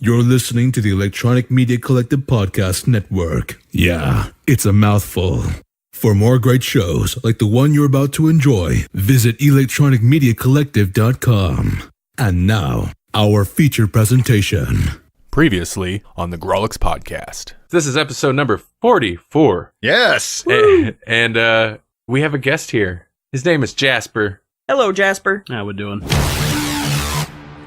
You're listening to the Electronic Media Collective Podcast Network. Yeah, it's a mouthful. For more great shows like the one you're about to enjoy, visit electronicmediacollective.com. And now, our feature presentation. Previously on the Grawlix Podcast. This is episode number 44. Yes! And we have a guest here. His name is Jasper. Hello, Jasper. How we doing?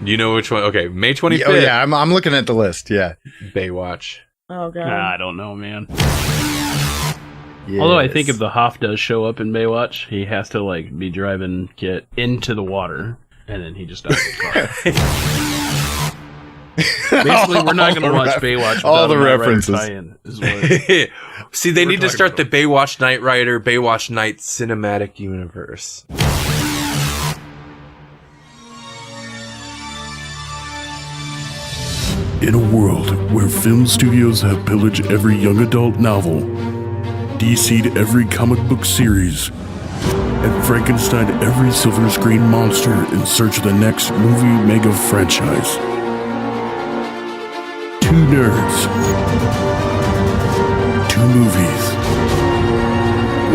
Do you know which one? Okay, May 25th. Oh, yeah, I'm looking at the list, yeah. Baywatch. Oh, God. I don't know, man. Yes. Although I think if the Hoff does show up in Baywatch, he has to, like, be driving Kit into the water, and then he just dies in the car. Basically, we're not going to watch Baywatch all without the a Knight Rider references. tie-in, is what See, they we're need to talking start about. the Baywatch Knight Rider, Baywatch Knight Cinematic Universe. In a world where film studios have pillaged every young adult novel, DC'd every comic book series, and Frankenstein every silver screen monster in search of the next movie mega franchise. Two nerds, two movies,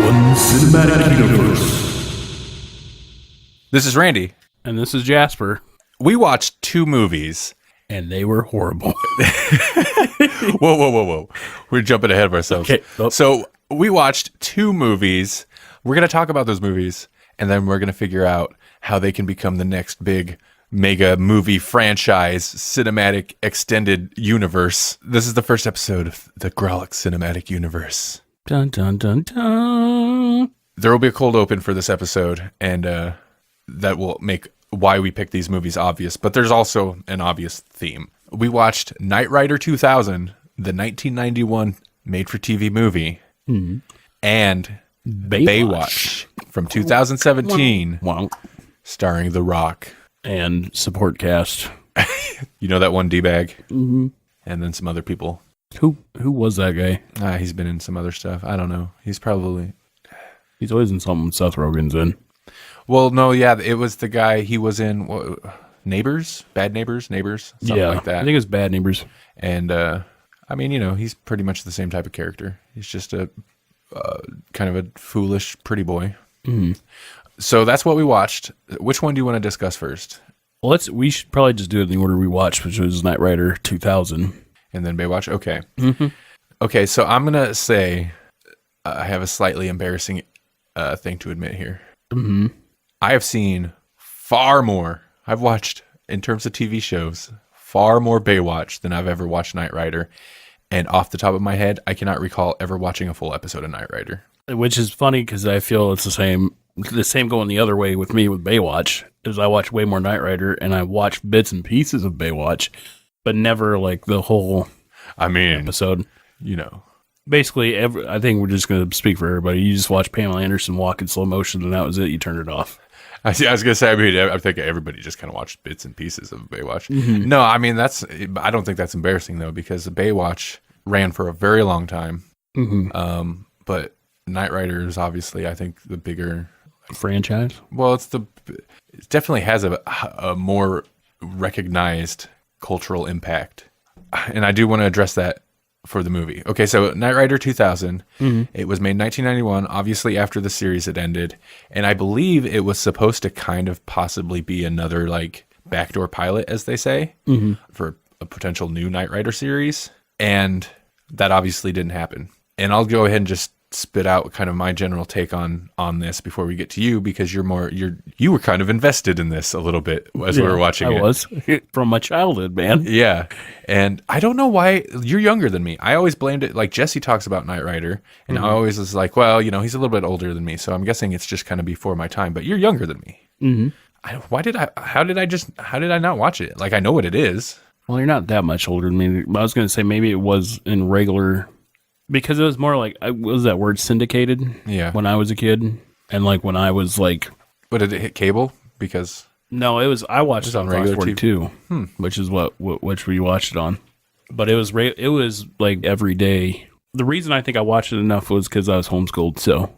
one cinematic universe. This is Randy. And this is Jasper, We watched two movies. and they were horrible. Whoa. We're jumping ahead of ourselves. Okay. Oh. So we watched two movies. We're going to talk about those movies, and then we're going to figure out how they can become the next big mega movie franchise, cinematic extended universe. This is the first episode of the Grawlix Cinematic Universe. Dun, dun, dun, dun. There will be a cold open for this episode, and that will make why we picked these movies obvious, but there's also an obvious theme. We watched Knight Rider 2000, the 1991 made-for-TV movie, and Baywatch from 2017, Wow. starring The Rock. And support cast. You know that one D-bag? Mm-hmm. And then some other people. Who was that guy? He's been in some other stuff. I don't know. He's probably... He's always in something Seth Rogen's in. Well, no, yeah, it was the guy, he was in Neighbors? Bad Neighbors? Something like that. I think it was Bad Neighbors. And, I mean, you know, he's pretty much the same type of character. He's just a kind of a foolish, pretty boy. Mm-hmm. So that's what we watched. Which one do you want to discuss first? Well, we should probably just do it in the order we watched, which was Knight Rider 2000. And then Baywatch? Okay. Mm-hmm. Okay, so I'm going to say I have a slightly embarrassing thing to admit here. Mm-hmm. I have seen far more. I've watched, in terms of TV shows, far more Baywatch than I've ever watched Knight Rider. And off the top of my head, I cannot recall ever watching a full episode of Knight Rider. Which is funny because I feel it's the same going the other way with me with Baywatch. Is I watch way more Knight Rider and I watch bits and pieces of Baywatch, but never like the whole episode. You know. Basically, I think we're just going to speak for everybody. You just watch Pamela Anderson walk in slow motion and that was it. You turned it off. I was going to say, I think everybody just kind of watched bits and pieces of Baywatch. Mm-hmm. No, I mean, I don't think that's embarrassing, though, because Baywatch ran for a very long time. Mm-hmm. But Knight Rider is obviously, I think, the bigger franchise. Well, it definitely has a more recognized cultural impact. And I do want to address that for the movie. Okay, so Knight Rider 2000, It was made in 1991, obviously after the series had ended, and I believe it was supposed to kind of possibly be another, like, backdoor pilot, as they say, for a potential new Knight Rider series, and that obviously didn't happen. And I'll go ahead and just spit out kind of my general take on this before we get to you, because you were kind of invested in this a little bit as we were watching it. I was from my childhood, man. Yeah. And I don't know why you're younger than me. I always blamed it, like Jesse talks about Knight Rider, and I always was like, well, you know, he's a little bit older than me, so I'm guessing it's just kind of before my time, but you're younger than me. How did I not watch it? Like, I know what it is. Well, you're not that much older than me. I was going to say maybe it was in regular, because it was more like, what was that word, syndicated? Yeah. When I was a kid. And like when I was like... But did it hit cable? Because... No, I watched it on regular Fox 42, which is which we watched it on. But it was like every day. The reason I think I watched it enough was because I was homeschooled. So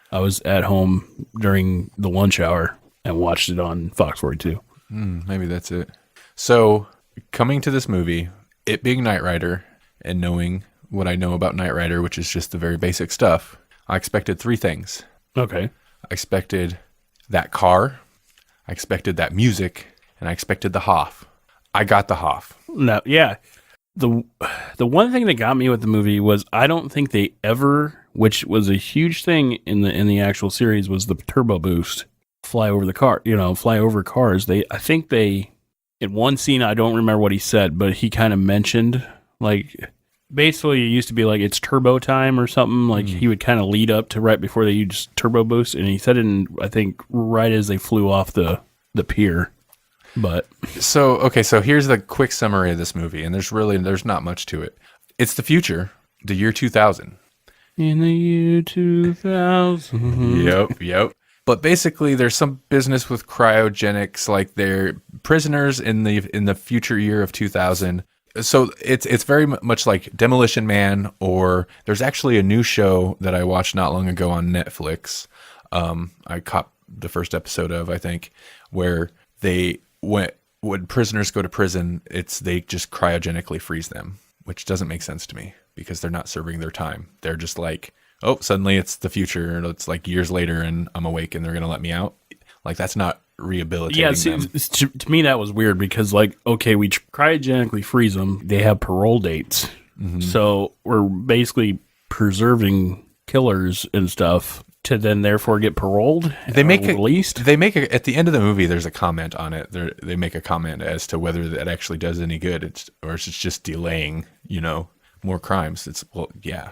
I was at home during the lunch hour and watched it on Fox 42. Maybe that's it. So coming to this movie, it being Knight Rider and knowing what I know about Knight Rider, which is just the very basic stuff, I expected 3 things. Okay. I expected that car, I expected that music, and I expected the Hoff. I got the Hoff. No, yeah. The one thing that got me with the movie was I don't think they ever, which was a huge thing in the actual series, was the turbo boost. Fly over the car, fly over cars. I think they, in one scene, I don't remember what he said, but he kind of mentioned, like, basically it used to be like it's turbo time or something. Like he would kind of lead up to right before they used turbo boost, and he said it I think right as they flew off the pier. But so here's the quick summary of this movie, and there's not much to it. It's the future, the year 2000. In the year 2000. Yep. But basically, there's some business with cryogenics, like they're prisoners in the future year of 2000. So it's very much like Demolition Man, or there's actually a new show that I watched not long ago on Netflix. I caught the first episode of, I think, where when prisoners go to prison, they just cryogenically freeze them, which doesn't make sense to me because they're not serving their time. They're just like, oh, suddenly it's the future, and it's like years later, and I'm awake, and they're gonna let me out. Like that's not rehabilitating them. To me that was weird because, like, okay, we cryogenically freeze them. They have parole dates, so we're basically preserving killers and stuff to then therefore get paroled. Released. They make at the end of the movie. There's a comment on it. They make a comment as to whether that actually does any good, or it's just delaying, more crimes. Yeah,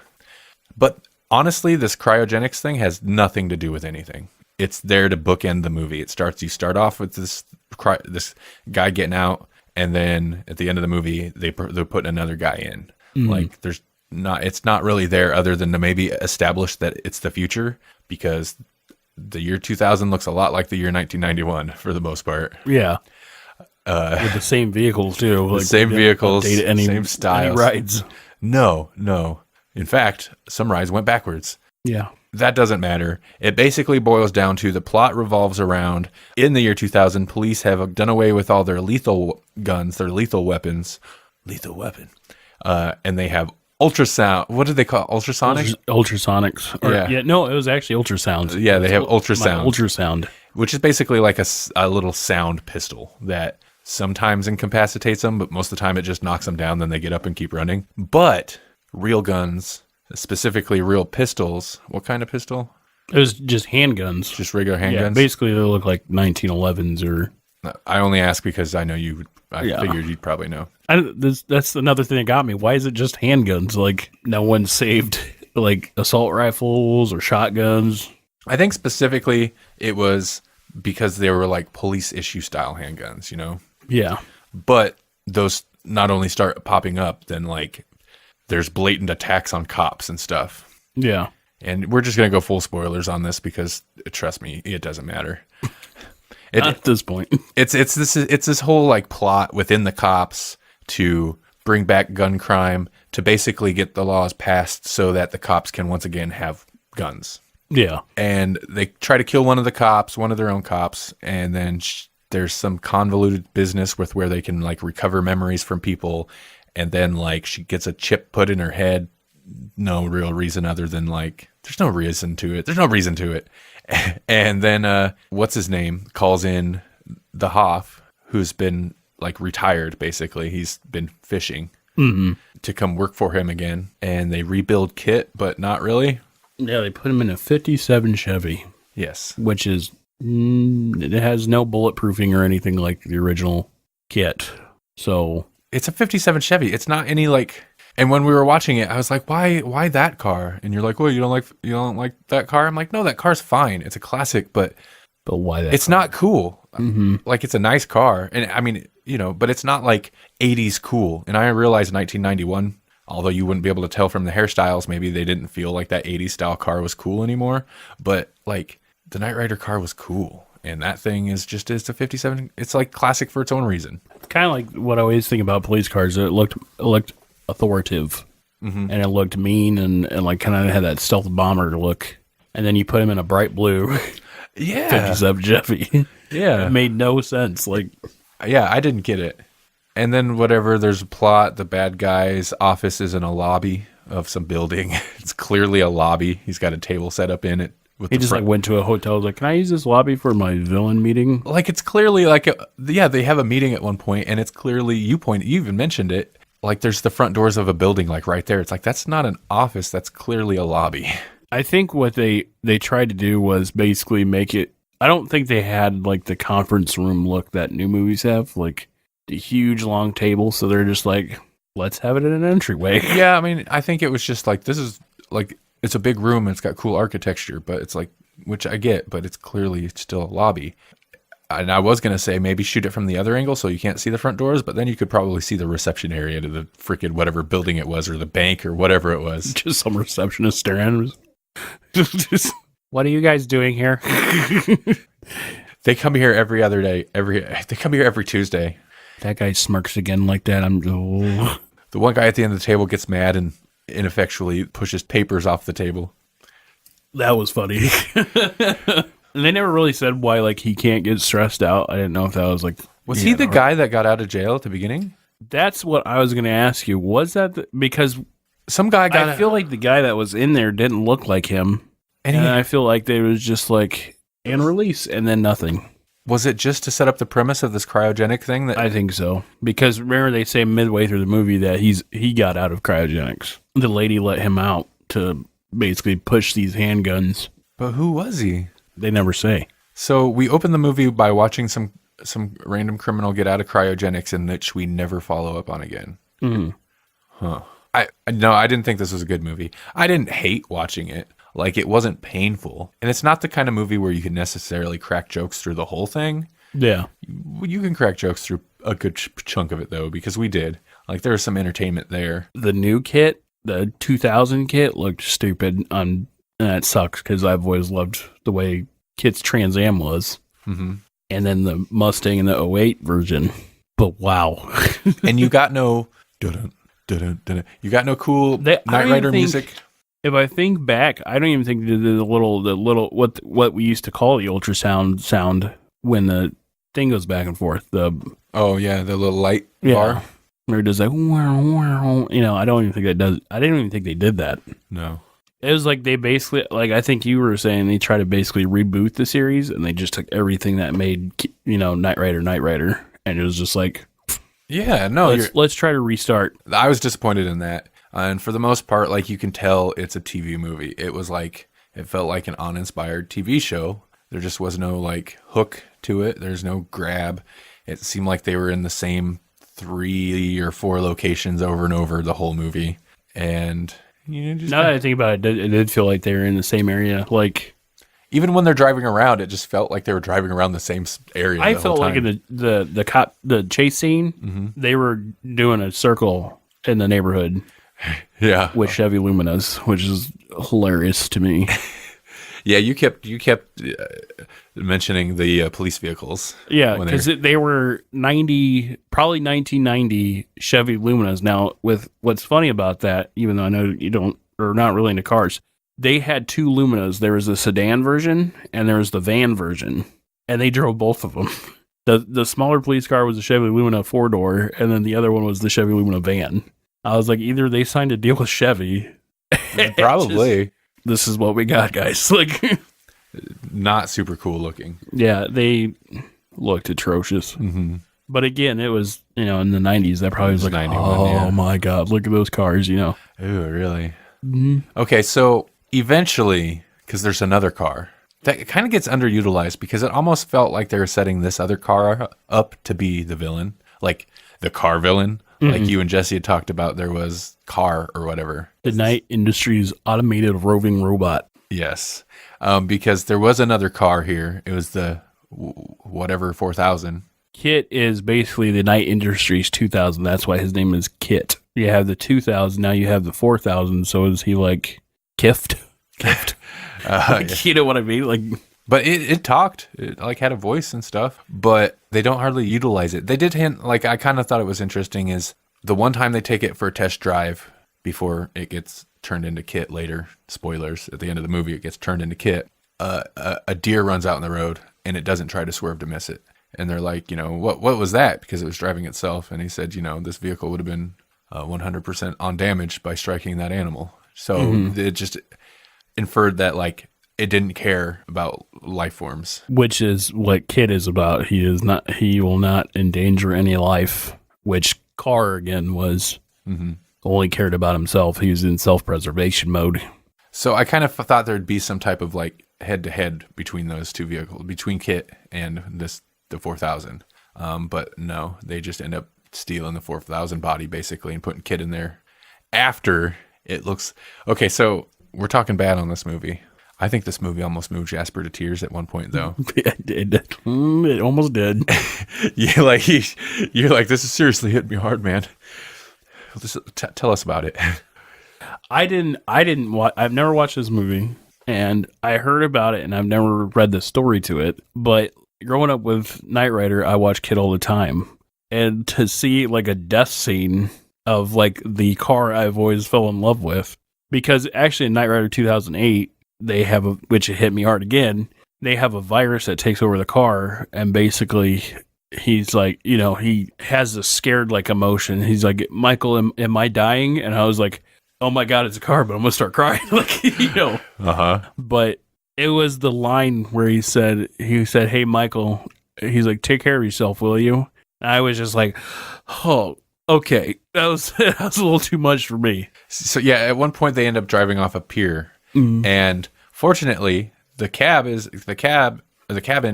but honestly, this cryogenics thing has nothing to do with anything. It's there to bookend the movie. You start off with this guy getting out, and then at the end of the movie, they're putting another guy in. Like it's not really there other than to maybe establish that it's the future, because the year 2000 looks a lot like the year 1991 for the most part. Yeah. With the same vehicles too. The same vehicles, same styles. Any rides. No. In fact, some rides went backwards. Yeah. That doesn't matter. It basically boils down to the plot revolves around, in the year 2000, police have done away with all their lethal guns, their lethal weapons. Lethal weapon. And they have ultrasound. What did they call it? Ultrasonics? Ultrasonics. Yeah. No, it was actually ultrasounds. Yeah, they have ultrasound. Ultrasound. Which is basically like a little sound pistol that sometimes incapacitates them, but most of the time it just knocks them down, then they get up and keep running. But real guns, specifically real pistols. What kind of pistol? It was just handguns. Just regular handguns? Yeah, basically they look like 1911s or... I only ask because I know you... I figured you'd probably know. That's another thing that got me. Why is it just handguns? Like, no one saved, like, assault rifles or shotguns. I think specifically it was because they were, like, police issue style handguns, Yeah. But those not only start popping up, then, like, there's blatant attacks on cops and stuff. Yeah. And we're just going to go full spoilers on this because, trust me, it doesn't matter. At this point, it's this whole like plot within the cops to bring back gun crime, to basically get the laws passed so that the cops can once again have guns. Yeah, and they try to kill one of their own cops, and then there's some convoluted business with where they can like recover memories from people, and then like she gets a chip put in her head. No real reason other than like there's no reason to it. And then what's his name calls in the Hoff, who's been like retired basically. He's been fishing to come work for him again, and they rebuild Kit, but not really. Yeah, they put him in a 57 Chevy. Yes, which is it has no bulletproofing or anything like the original Kit. So it's a 57 Chevy. It's not any like. And when we were watching it, I was like, why that car? And you're like, well, you don't like that car? I'm like, no, that car's fine. It's a classic, but why that? It's not cool. Like, it's a nice car. And I mean, but it's not like 80s cool. And I realized 1991, although you wouldn't be able to tell from the hairstyles, maybe they didn't feel like that 80s style car was cool anymore. But like the Knight Rider car was cool. And that thing is it's a 57. It's like classic for its own reason. It's kind of like what I always think about police cars. It looked authoritative, and it looked mean, and like kind of had that stealth bomber look. And then you put him in a bright blue 57 Chevy. Yeah, it made no sense. Like, yeah, I didn't get it. And then whatever, there's a plot. The bad guy's office is in a lobby of some building. It's clearly a lobby. He's got a table set up in it. He just like went to a hotel. Was like, can I use this lobby for my villain meeting? Like it's clearly like, they have a meeting at one point, and it's clearly you even mentioned it. Like there's the front doors of a building, like right there. It's like that's not an office. That's clearly a lobby. I think what they tried to do was basically make it. I don't think they had like the conference room look that new movies have, like the huge long table. So they're just like, let's have it in an entryway. Yeah, I mean, I think it was just like this is like it's a big room and it's got cool architecture, but it's like, which I get, but it's clearly still a lobby. And I was going to say maybe shoot it from the other angle so you can't see the front doors, but then you could probably see the reception area to the freaking whatever building it was or the bank or whatever it was. Just some receptionist staring. Just, what are you guys doing here? They come here every other day. They come here every Tuesday. That guy smirks again like that. The one guy at the end of the table gets mad and ineffectually pushes papers off the table. That was funny. And they never really said why, like, he can't get stressed out. I didn't know if that was, like... Was he the guy that got out of jail at the beginning? That's what I was going to ask you. Was that... because some guy got... I feel like the guy that was in there didn't look like him. And I feel like they was just, like, and release, and then nothing. Was it just to set up the premise of this cryogenic thing? That I think so. Because, remember, they say midway through the movie that he got out of cryogenics. The lady let him out to basically push these handguns. But who was he? They never say. So we open the movie by watching some random criminal get out of cryogenics, in which we never follow up on again. Mm. Huh. I didn't think this was a good movie. I didn't hate watching it. Like, it wasn't painful. And it's not the kind of movie where you can necessarily crack jokes through the whole thing. Yeah. You can crack jokes through a good chunk of it, though, because we did. Like, there was some entertainment there. The new kit, the 2000 kit, looked stupid. And that sucks, because I've always loved the way Kit's Trans Am was. Mm-hmm. And then the Mustang in the 08 version. But wow. And you got no... You got no cool Knight Rider music? If I think back, I don't even think the little what we used to call the ultrasound sound when the thing goes back and forth. The little light bar. Where it does like, I don't even think that does. I didn't even think they did that. No. It was like they basically, like I think you were saying, they tried to basically reboot the series, and they just took everything that made Knight Rider, and it was just like, yeah, no, let's try to restart. I was disappointed in that. And for the most part, like, you can tell it's a TV movie. It was like, it felt like an uninspired TV show. There just was no, like, hook to it. There's no grab. It seemed like they were in the same 3 or 4 locations over and over the whole movie. And, just now that I think about it, it did feel like they were in the same area. Like, even when they're driving around, it just felt like they were driving around the same area. I felt like in the chase scene, they were doing a circle in the neighborhood. Yeah, with Chevy Luminas, which is hilarious to me. Yeah, you kept mentioning the police vehicles. Yeah, because they were probably 1990 Chevy Luminas. Now, with what's funny about that, even though I know you don't or not really into cars, they had 2 Luminas. There was the sedan version and there was the van version, and they drove both of them. The smaller police car was the Chevy Lumina 4-door, and then the other one was the Chevy Lumina van. I was like, either they signed a deal with Chevy. Probably. This is what we got, guys. Like, not super cool looking. Yeah, they looked atrocious. Mm-hmm. But again, it was, in the 90s. That probably was like, my God, look at those cars, Ooh, really? Mm-hmm. Okay, so eventually, because there's another car, that kind of gets underutilized because it almost felt like they were setting this other car up to be the villain, like the car villain. Like you and Jesse had talked about, there was Car or whatever. The Knight Industries automated roving robot. Yes. Because there was another car here. It was the whatever 4000. Kit is basically the Knight Industries 2000. That's why his name is Kit. You have the 2000. Now you have the 4000. So is he like Kift? You know what I mean? Like... But it talked, it like had a voice and stuff, but they don't hardly utilize it. They did hint, like I kind of thought it was interesting is the one time they take it for a test drive before it gets turned into Kit later, spoilers, at the end of the movie it gets turned into Kit, a deer runs out in the road and it doesn't try to swerve to miss it. And they're like, what was that? Because it was driving itself. And he said, this vehicle would have been 100% undamaged by striking that animal. So it just inferred that like it didn't care about life forms. Which is what Kit is about. He will not endanger any life, which Carr again was only cared about himself. He was in self-preservation mode. So I kind of thought there'd be some type of like head-to-head between those two vehicles, between Kit and the 4000. But no, they just end up stealing the 4000 body basically and putting Kit in there after it looks... Okay, so we're talking bad on this movie. I think this movie almost moved Jasper to tears at one point, though. It almost did. Yeah, like you're like, this is seriously hitting me hard, man. Tell us about it. I've never watched this movie, and I heard about it, and I've never read the story to it. But growing up with Knight Rider, I watched Kid all the time, and to see like a death scene of like the car I've always fell in love with, because actually in Knight Rider 2008, they have which it hit me hard again. They have a virus that takes over the car, and basically he's like, he has this scared like emotion. He's like, Michael, am I dying? And I was like, oh my God, it's a car, but I'm gonna start crying. But it was the line where he said, hey, Michael, he's like, take care of yourself, will you? And I was just like, oh, okay. That was a little too much for me. So yeah, at one point they end up driving off a pier, and fortunately the cabin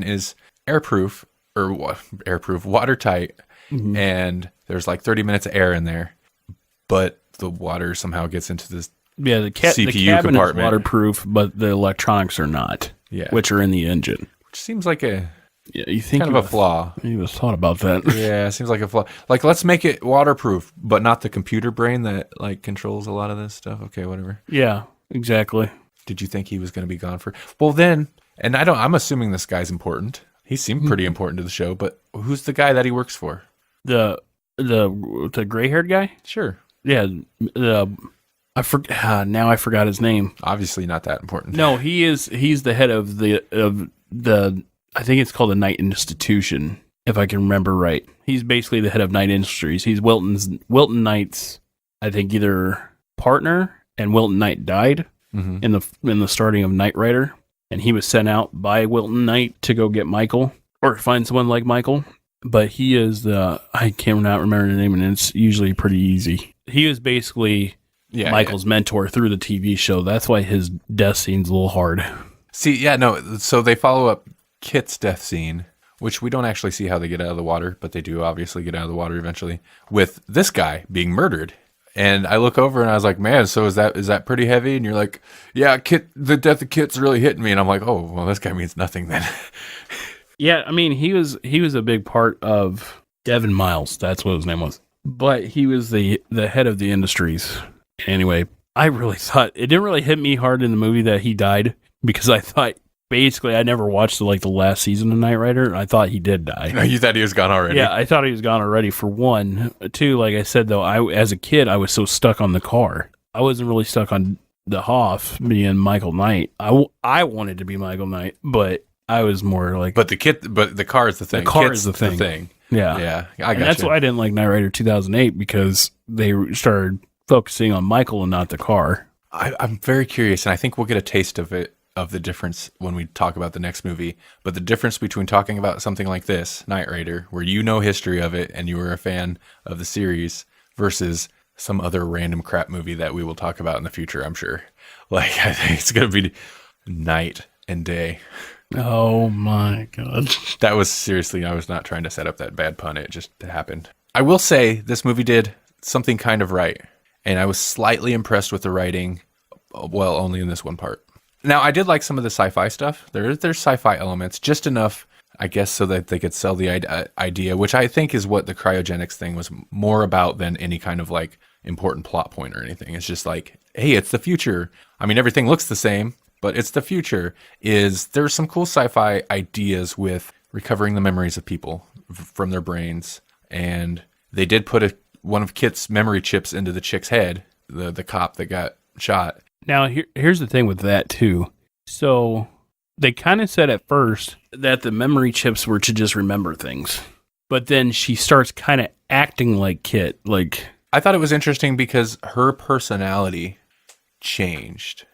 is airproof or watertight, and there's like 30 minutes of air in there, but the water somehow gets into this the CPU cabin compartment. Is waterproof, but the electronics are not. Yeah, which are in the engine. Which seems like you think kind of a flaw. You was thought about that. Yeah, it seems like a flaw. Like, let's make it waterproof, but not the computer brain that like controls a lot of this stuff. Okay, whatever. Yeah, exactly. Did you think he was going to be gone for? Well, then, and I'm assuming this guy's important. He seemed pretty important to the show, but who's the guy that he works for? The gray-haired guy? Sure. Yeah. Now I forgot his name. Obviously not that important. No, he's the head of the I think it's called the Knight Institution, if I can remember right. He's basically the head of Knight Industries. He's Wilton Knight's, I think, either partner, and Wilton Knight died in the starting of Knight Rider, and he was sent out by Wilton Knight to go get Michael or find someone like Michael. But he is I cannot remember the name, and it's usually pretty easy. He was basically Michael's mentor through the TV show. That's why his death scene's a little hard. See, yeah, no. So they follow up Kit's death scene, which we don't actually see how they get out of the water, but they do obviously get out of the water eventually, with this guy being murdered. And I look over and I was like, man, so is that pretty heavy? And you're like, yeah, the death of Kit's really hitting me. And I'm like, oh, well, this guy means nothing then. Yeah, I mean, he was a big part of Devin Miles. That's what his name was. But he was the head of the industries. Anyway, I really thought it didn't really hit me hard in the movie that he died, because I thought basically I never watched the last season of Knight Rider, and I thought he did die. No, you thought he was gone already? Yeah, I thought he was gone already, for one. Two, like I said, though, as a kid, I was so stuck on the car. I wasn't really stuck on the Hoff being Michael Knight. I wanted to be Michael Knight, but I was more like... But the car is the thing. The car is the thing. Yeah. Yeah, and that's why I didn't like Knight Rider 2008, because they started focusing on Michael and not the car. I'm very curious, and I think we'll get a taste of it, of the difference when we talk about the next movie. But the difference between talking about something like this, Knight Rider, where you know history of it and you were a fan of the series, versus some other random crap movie that we will talk about in the future, I'm sure. Like, I think it's going to be night and day. Oh my God. That was seriously, I was not trying to set up that bad pun. It just happened. I will say this movie did something kind of right, and I was slightly impressed with the writing. Well, only in this one part. Now, I did like some of the sci-fi stuff. There's sci-fi elements, just enough, I guess, so that they could sell the idea, which I think is what the cryogenics thing was more about than any kind of like important plot point or anything. It's just like, hey, it's the future. I mean, everything looks the same, but it's the future. There's some cool sci-fi ideas with recovering the memories of people from their brains, and they did put one of Kit's memory chips into the chick's head, the cop that got shot. Now, here's the thing with that, too. So, they kind of said at first that the memory chips were to just remember things. But then she starts kind of acting like Kit. Like, I thought it was interesting because her personality changed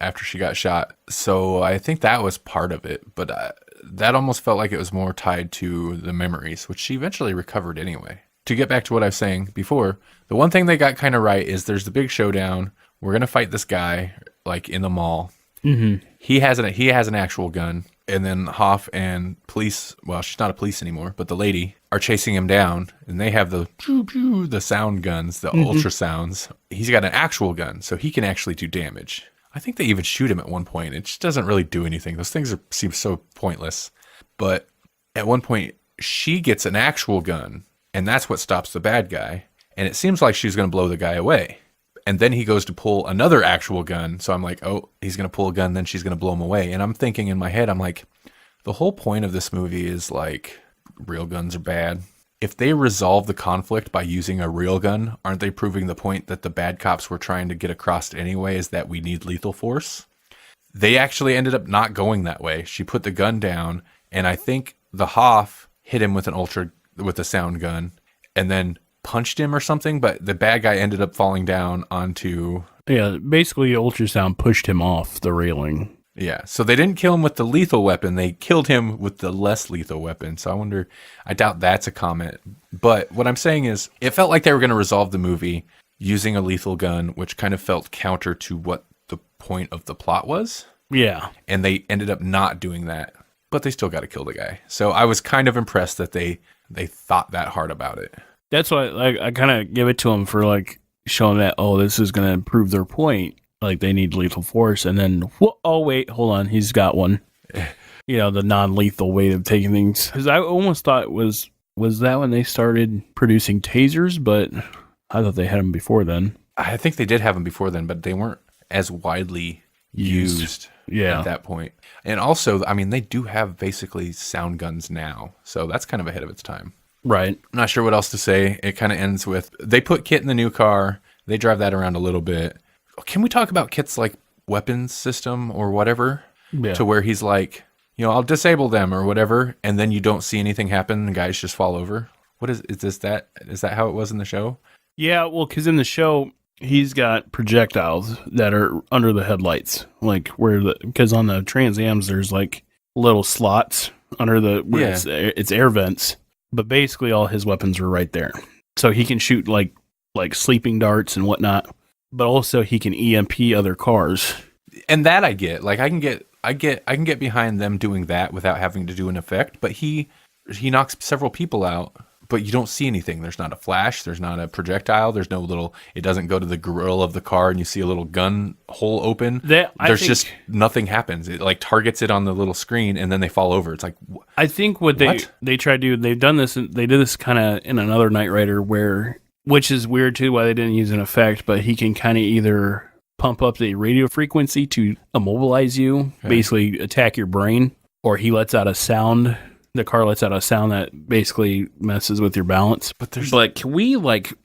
after she got shot. So I think that was part of it. But that almost felt like it was more tied to the memories, which she eventually recovered anyway. To get back to what I was saying before, the one thing they got kind of right is there's the big showdown. We're going to fight this guy like in the mall. mm-hmm. He has an actual gun. And then Hoff and police, well, she's not a police anymore, but the lady are chasing him down, and they have the pew pew, the sound guns, the ultrasounds. He's got an actual gun, so he can actually do damage. I think they even shoot him at one point. It just doesn't really do anything. Those things seem so pointless. But at one point, she gets an actual gun, and that's what stops the bad guy. And it seems like she's going to blow the guy away. And then he goes to pull another actual gun. So I'm like, oh, he's going to pull a gun, then she's going to blow him away. And I'm thinking in my head, I'm like, the whole point of this movie is like, real guns are bad. If they resolve the conflict by using a real gun, aren't they proving the point that the bad cops were trying to get across anyway, is that we need lethal force? They actually ended up not going that way. She put the gun down, and I think the Hoff hit him with a sound gun, and then punched him or something, but the bad guy ended up falling down onto... Yeah, basically ultrasound pushed him off the railing. Yeah, so they didn't kill him with the lethal weapon. They killed him with the less lethal weapon. So I doubt that's a comment. But what I'm saying is, it felt like they were going to resolve the movie using a lethal gun, which kind of felt counter to what the point of the plot was. Yeah. And they ended up not doing that. But they still got to kill the guy. So I was kind of impressed that they thought that hard about it. That's why I kind of give it to them for like showing that, oh, this is going to prove their point. Like they need lethal force. And then, oh, wait, hold on. He's got one. You know, the non-lethal way of taking things. Because I almost thought was that when they started producing tasers? But I thought they had them before then. I think they did have them before then, but they weren't as widely used at that point. And also, I mean, they do have basically sound guns now. So that's kind of ahead of its time. Right. I'm not sure what else to say. It kind of ends with, they put Kit in the new car. They drive that around a little bit. Can we talk about Kit's like weapons system or whatever? Yeah. To where he's like, you know, I'll disable them or whatever. And then you don't see anything happen. And guys just fall over. What is that how it was in the show? Yeah. Well, because in the show, he's got projectiles that are under the headlights. Like because on the Trans Ams, there's like little slots under it's air vents. But basically, all his weapons are right there, so he can shoot like sleeping darts and whatnot. But also, he can EMP other cars. And that I get. Like I can get behind them doing that without having to do an effect. But he knocks several people out. But you don't see anything. There's not a flash. There's not a projectile. There's no little. It doesn't go to the grill of the car and you see a little gun hole open. Just nothing happens. It like targets it on the little screen and then they fall over. It's like I think what they try to do. They've done this. They did this kind of in another Knight Rider which is weird too. Why they didn't use an effect, but he can kind of either pump up the radio frequency to immobilize you, basically attack your brain, or he lets out a sound. The car lets out a sound that basically messes with your balance. But can we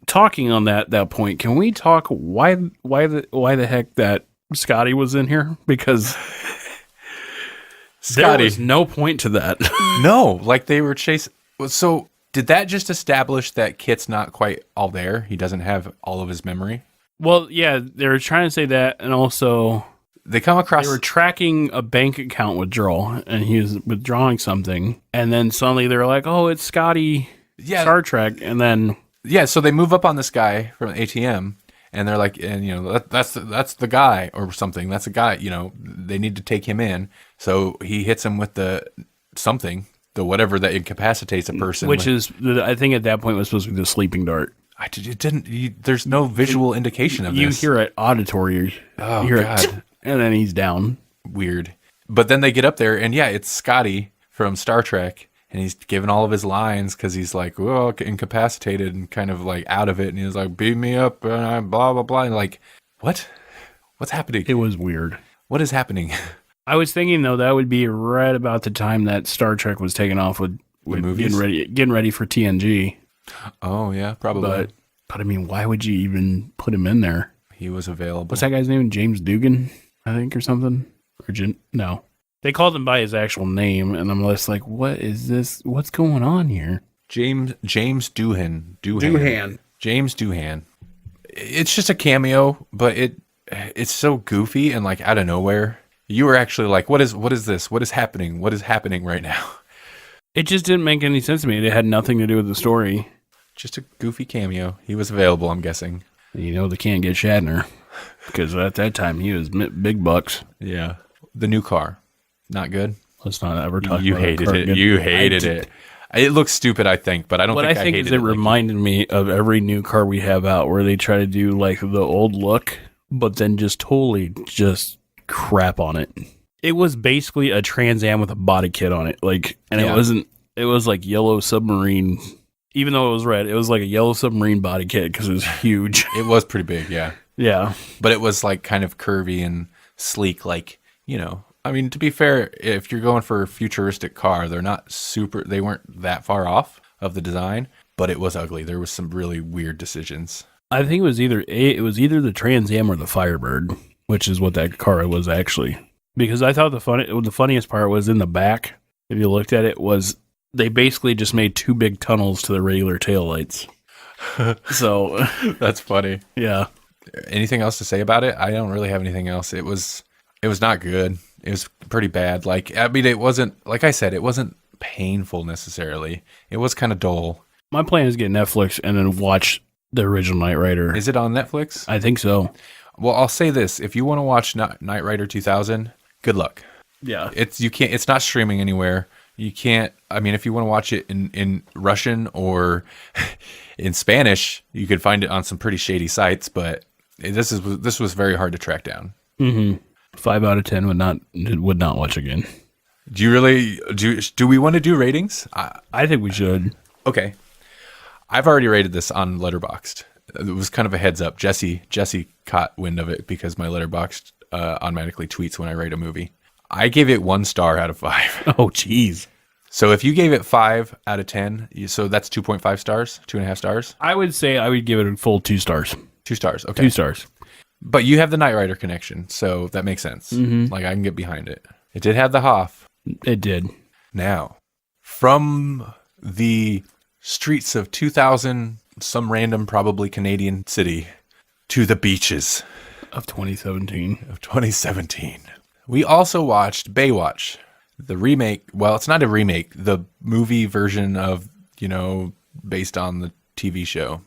talking on that point? Can we talk why the heck that Scotty was in here? Because there was no point to that. No, like they were chasing. So did that just establish that Kit's not quite all there? He doesn't have all of his memory. Well, yeah, they were trying to say that, and also. They come across... They were tracking a bank account withdrawal, and he was withdrawing something, and then suddenly they're like, oh, it's Scotty, Star Trek, and then... Yeah, so they move up on this guy from the ATM, and they're like, and you know, that's the guy, or something, that's a guy, you know, they need to take him in, so he hits him with the whatever that incapacitates a person. Which is, I think at that point was supposed to be the sleeping dart. There's no visual indication of this. You hear it auditory. Oh, God. And then he's down. Weird. But then they get up there, and yeah, it's Scotty from Star Trek, and he's giving all of his lines because he's like, well, incapacitated and kind of like out of it, and he's like, beat me up, and blah, blah, blah. And like, what? What's happening? It was weird. What is happening? I was thinking, though, that would be right about the time that Star Trek was taking off with movies? getting ready for TNG. Oh, yeah, probably. But I mean, why would you even put him in there? He was available. What's that guy's name? James Dugan, I think, or something? No. They called him by his actual name, and I'm just like, what is this? What's going on here? James Doohan. James Doohan. It's just a cameo, but it's so goofy and like out of nowhere. You were actually like, what is this? What is happening? What is happening right now? It just didn't make any sense to me. It had nothing to do with the story. Just a goofy cameo. He was available, I'm guessing. You know, they can't get Shatner because at that time he was big bucks. Yeah. The new car. Not good. Let's not ever talk you about hated it. You hated it. It looks stupid, I think, but I don't think I hated it. It reminded me of every new car we have out where they try to do like the old look, but then just totally just crap on it. It was basically a Trans Am with a body kit on it. It was like yellow submarine. Even though it was red, it was like a yellow submarine body kit because it was huge. It was pretty big, yeah. Yeah. But it was like kind of curvy and sleek, like, you know. I mean, to be fair, if you're going for a futuristic car, they weren't that far off of the design, but it was ugly. There was some really weird decisions. I think it was either the Trans Am or the Firebird, which is what that car was actually. Because I thought the funniest part was in the back. If you looked at it, was they basically just made two big tunnels to the regular taillights. So that's funny. Yeah. Anything else to say about it? I don't really have anything else. It was not good. It was pretty bad. Like, I mean, it wasn't, like I said, it wasn't painful necessarily. It was kind of dull. My plan is get Netflix and then watch the original Knight Rider. Is it on Netflix? I think so. Well, I'll say this. If you want to watch Knight Rider 2000, good luck. Yeah. It's not streaming anywhere. You can't, I mean, if you want to watch it in Russian or in Spanish, you could find it on some pretty shady sites, but this was very hard to track down. Mm-hmm. 5 out of 10 would not watch again. Do you really do we want to do ratings? I think we should. Okay. I've already rated this on Letterboxd. It was kind of a heads up. Jesse caught wind of it because my Letterboxd automatically tweets when I rate a movie. I gave it 1 star out of 5. Oh, jeez. So if you gave it 5 out of 10, so that's 2.5 stars, 2.5 stars? I would say I would give it a full 2 stars. 2 stars, okay. 2 stars. But you have the Knight Rider connection, so that makes sense. Mm-hmm. Like, I can get behind it. It did have the Hoff. It did. Now, from the streets of 2000, some random, probably Canadian city, to the beaches of 2017. We also watched Baywatch, the remake. Well, it's not a remake, the movie version of, based on the TV show.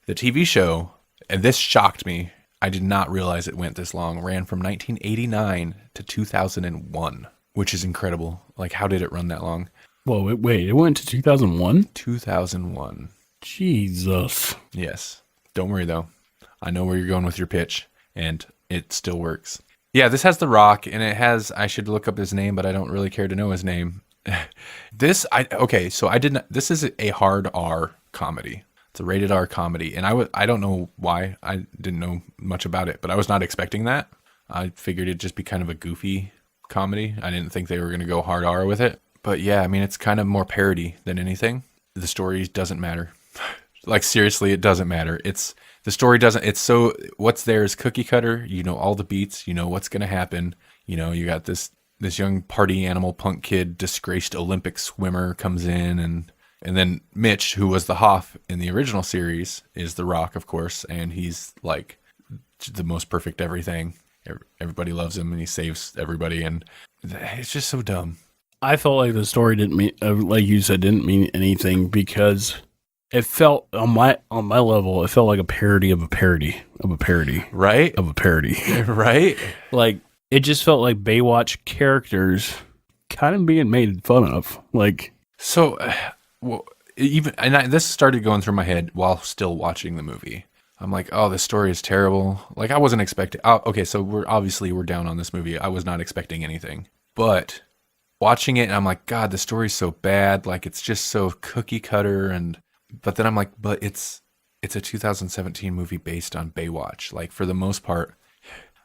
The TV show, and this shocked me, I did not realize it went this long, ran from 1989 to 2001, which is incredible. Like, how did it run that long? Whoa, wait, it went to 2001? 2001. Jesus. Yes. Don't worry, though. I know where you're going with your pitch, and it still works. Yeah, this has The Rock, and it has, I should look up his name, but I don't really care to know his name. This is a hard R comedy. It's a rated R comedy, and I don't know why. I didn't know much about it, but I was not expecting that. I figured it'd just be kind of a goofy comedy. I didn't think they were going to go hard R with it. But yeah, I mean, it's kind of more parody than anything. The story doesn't matter. Like, seriously, it doesn't matter. What's there is cookie cutter. You know all the beats. You know what's going to happen. You got this young party animal punk kid, disgraced Olympic swimmer comes in, and then Mitch, who was the Hoff in the original series, is the Rock, of course, and he's like the most perfect everything. Everybody loves him, and he saves everybody, and it's just so dumb. I felt like the story didn't mean, like you said, didn't mean anything because it felt on my level, it felt like a parody of a parody of a parody, right? Of a parody, right? Like it just felt like Baywatch characters kind of being made fun of, like so. Well, this started going through my head while still watching the movie. I'm like, oh, this story is terrible. Like, I wasn't expecting. Oh, okay, so we're down on this movie. I was not expecting anything, but watching it, and I'm like, God, the story's so bad. Like, it's just so cookie cutter. But then I'm like, but it's a 2017 movie based on Baywatch. Like, for the most part,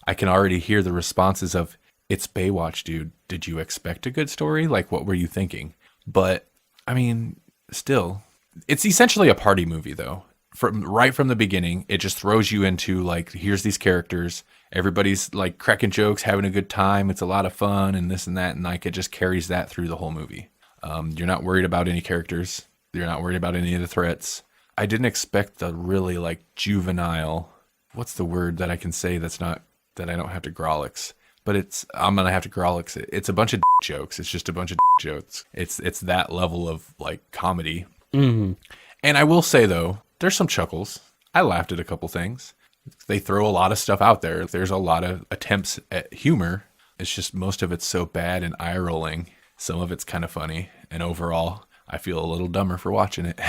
I can already hear the responses of, it's Baywatch, dude. Did you expect a good story? Like, what were you thinking? But I mean, still, it's essentially a party movie, though, from the beginning, it just throws you into like, here's these characters. Everybody's like cracking jokes, having a good time. It's a lot of fun and this and that. And like, it just carries that through the whole movie. You're not worried about any characters. You're not worried about any of the threats. I didn't expect the really like juvenile, what's the word that I can say that's not, that I don't have to Grawlix, but I'm going to have to Grawlix it. It's a bunch of jokes. It's just a bunch of jokes. It's that level of like comedy. Mm-hmm. And I will say though, there's some chuckles. I laughed at a couple things. They throw a lot of stuff out there. There's a lot of attempts at humor. It's just most of it's so bad and eye rolling. Some of it's kind of funny. And overall, I feel a little dumber for watching it.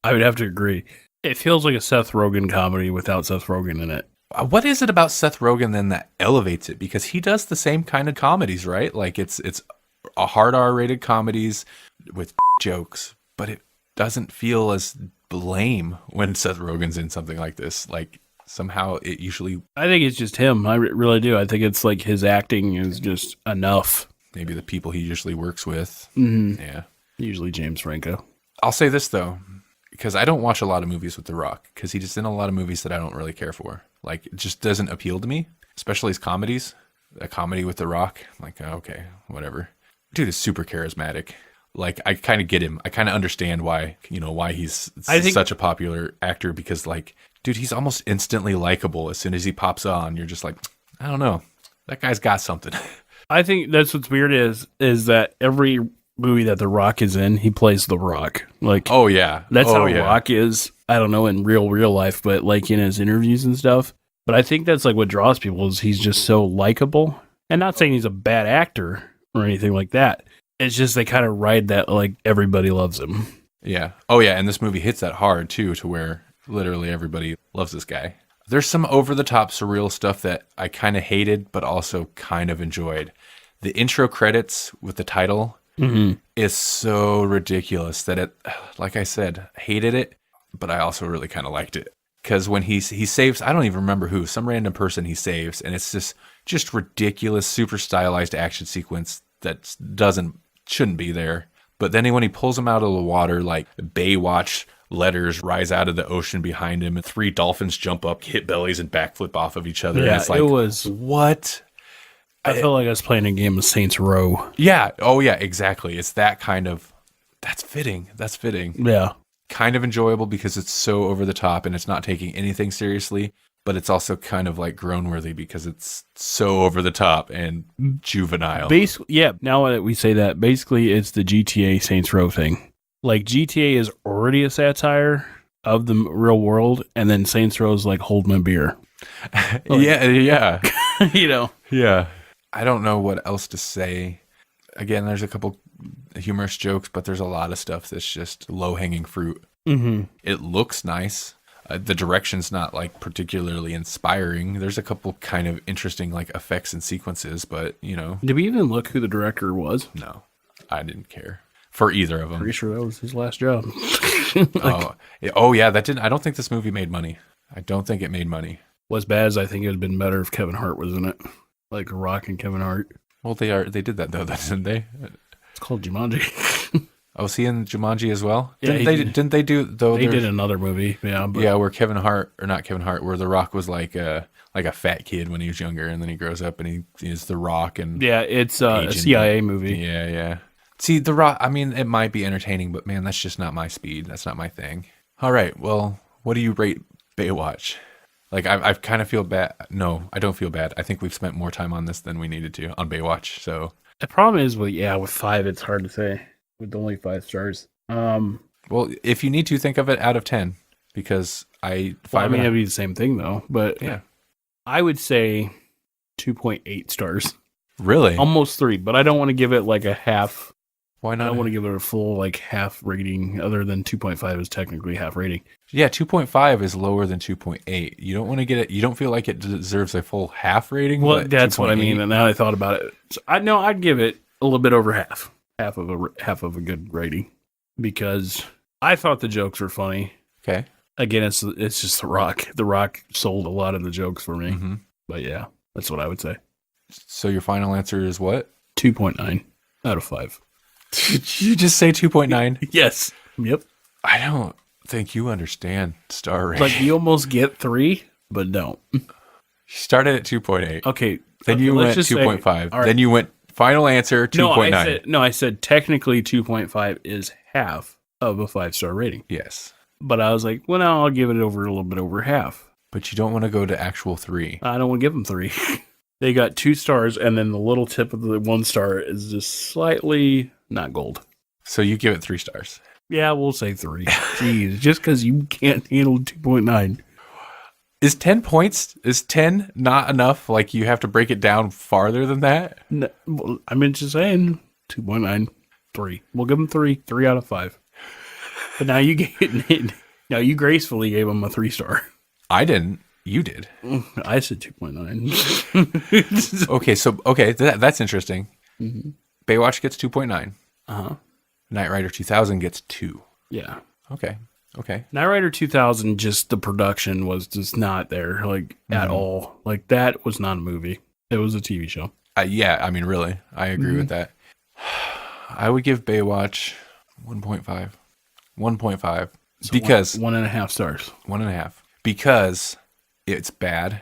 I would have to agree. It feels like a Seth Rogen comedy without Seth Rogen in it. What is it about Seth Rogen then that elevates it? Because he does the same kind of comedies, right? Like it's a hard R-rated comedies with jokes, but it doesn't feel as lame when Seth Rogen's in something like this. Like somehow it usually... I think it's just him. I really do. I think it's like his acting is just enough. Maybe the people he usually works with. Mm-hmm. Yeah. Usually James Franco. I'll say this though, because I don't watch a lot of movies with The Rock, because he's in a lot of movies that I don't really care for. Like, it just doesn't appeal to me, especially his comedies. A comedy with The Rock, I'm like, oh, okay, whatever. Dude is super charismatic. Like, I kind of get him. I kind of understand why he's such a popular actor, because, like, dude, he's almost instantly likable. As soon as he pops on, you're just like, I don't know. That guy's got something. I think that's what's weird is that every movie that The Rock is in, he plays The Rock. Like, oh, yeah. That's how Rock is, I don't know, in real life, but, like, in his interviews and stuff. But I think that's, like, what draws people is he's just so likable. And not saying he's a bad actor or anything like that. It's just they kind of ride that, like, everybody loves him. Yeah. Oh, yeah. And this movie hits that hard, too, to where literally everybody loves this guy. There's some over-the-top surreal stuff that I kind of hated, but also kind of enjoyed. The intro credits with the title is so ridiculous that it, like I said, hated it, but I also really kind of liked it. Because when he saves, I don't even remember who, some random person he saves, and it's just ridiculous, super stylized action sequence that shouldn't be there. But then when he pulls him out of the water, like Baywatch letters rise out of the ocean behind him, and 3 dolphins jump up, hit bellies, and backflip off of each other. Yeah, and it's like, it was what? I felt like I was playing a game of Saints Row. Yeah. Oh, yeah. Exactly. It's that kind of. That's fitting. Yeah. Kind of enjoyable because it's so over the top and it's not taking anything seriously, but it's also kind of like groan-worthy because it's so over the top and juvenile. Basically, yeah. Now that we say that, basically it's the GTA Saints Row thing. Like GTA is already a satire of the real world, and then Saints Row is like hold my beer. Like, yeah. You know. Yeah. I don't know what else to say. Again, there's a couple humorous jokes, but there's a lot of stuff that's just low-hanging fruit. Mm-hmm. It looks nice. The direction's not like particularly inspiring. There's a couple kind of interesting like effects and sequences, but you know. Did we even look who the director was? No, I didn't care for either of them. Pretty sure that was his last job. Oh yeah, that didn't. I don't think this movie made money. I don't think it made money. What's bad is I think it would have been better if Kevin Hart was in it, like Rock and Kevin Hart. Well, they did that though, didn't they? It's called Jumanji. Oh, was he in Jumanji as well? Yeah, didn't they do though? They did another movie, yeah. But yeah, where Kevin Hart, or not Kevin Hart, where The Rock was like a fat kid when he was younger, and then he grows up and he is The Rock, and yeah, it's a CIA movie. Yeah. See, The Rock. I mean, it might be entertaining, but man, that's just not my speed. That's not my thing. All right, well, what do you rate Baywatch? Like, I kind of feel bad. No, I don't feel bad. I think we've spent more time on this than we needed to on Baywatch. So the problem is, with 5, it's hard to say. With only 5 stars. Well, if you need to, think of it out of 10, because it'd be the same thing though. But yeah, I would say 2.8 stars. Really, almost 3. But I don't want to give it like a half. Why not? I don't want to give it a full like half rating. Other than 2.5 is technically half rating. Yeah, 2.5 is lower than 2.8. You don't want to get it. You don't feel like it deserves a full half rating. Well, that's 2.8. What I mean. And now I thought about it, so I'd give it a little bit over half. Half of a good rating, because I thought the jokes were funny. Okay. Again, it's just The Rock. The Rock sold a lot of the jokes for me. Mm-hmm. But yeah, that's what I would say. So your final answer is what? 2.9 out of 5. Did you just say 2.9? Yes. Yep. I don't think you understand star rating. Like, you almost get 3, but don't. You started at 2.8. Okay. Then you went 2.5. Right. Then you went final answer 2.9. I said technically 2.5 is half of a 5-star rating. Yes. But I was like, well, now I'll give it over a little bit over half. But you don't want to go to actual 3. I don't want to give them 3. They got 2 stars, and then the little tip of the 1 star is just slightly not gold. So you give it 3 stars. Yeah, we'll say 3. Jeez, just because you can't handle 2.9. Is 10 points, is 10 not enough? Like, you have to break it down farther than that? No, well, I mean, just saying 2.9, 3. We'll give them 3 out of 5. But now you gracefully gave them a 3-star. I didn't. You did. I said 2.9. Okay, that's interesting. Mm-hmm. Baywatch gets 2.9. Uh-huh. Knight Rider 2000 gets 2. Yeah. Okay. Knight Rider 2000, just the production was just not there, like, at all. Like, that was not a movie. It was a TV show. Yeah, I mean, really. I agree with that. I would give Baywatch 1.5. 1.5. So because... 1.5 stars. 1.5. Because it's bad.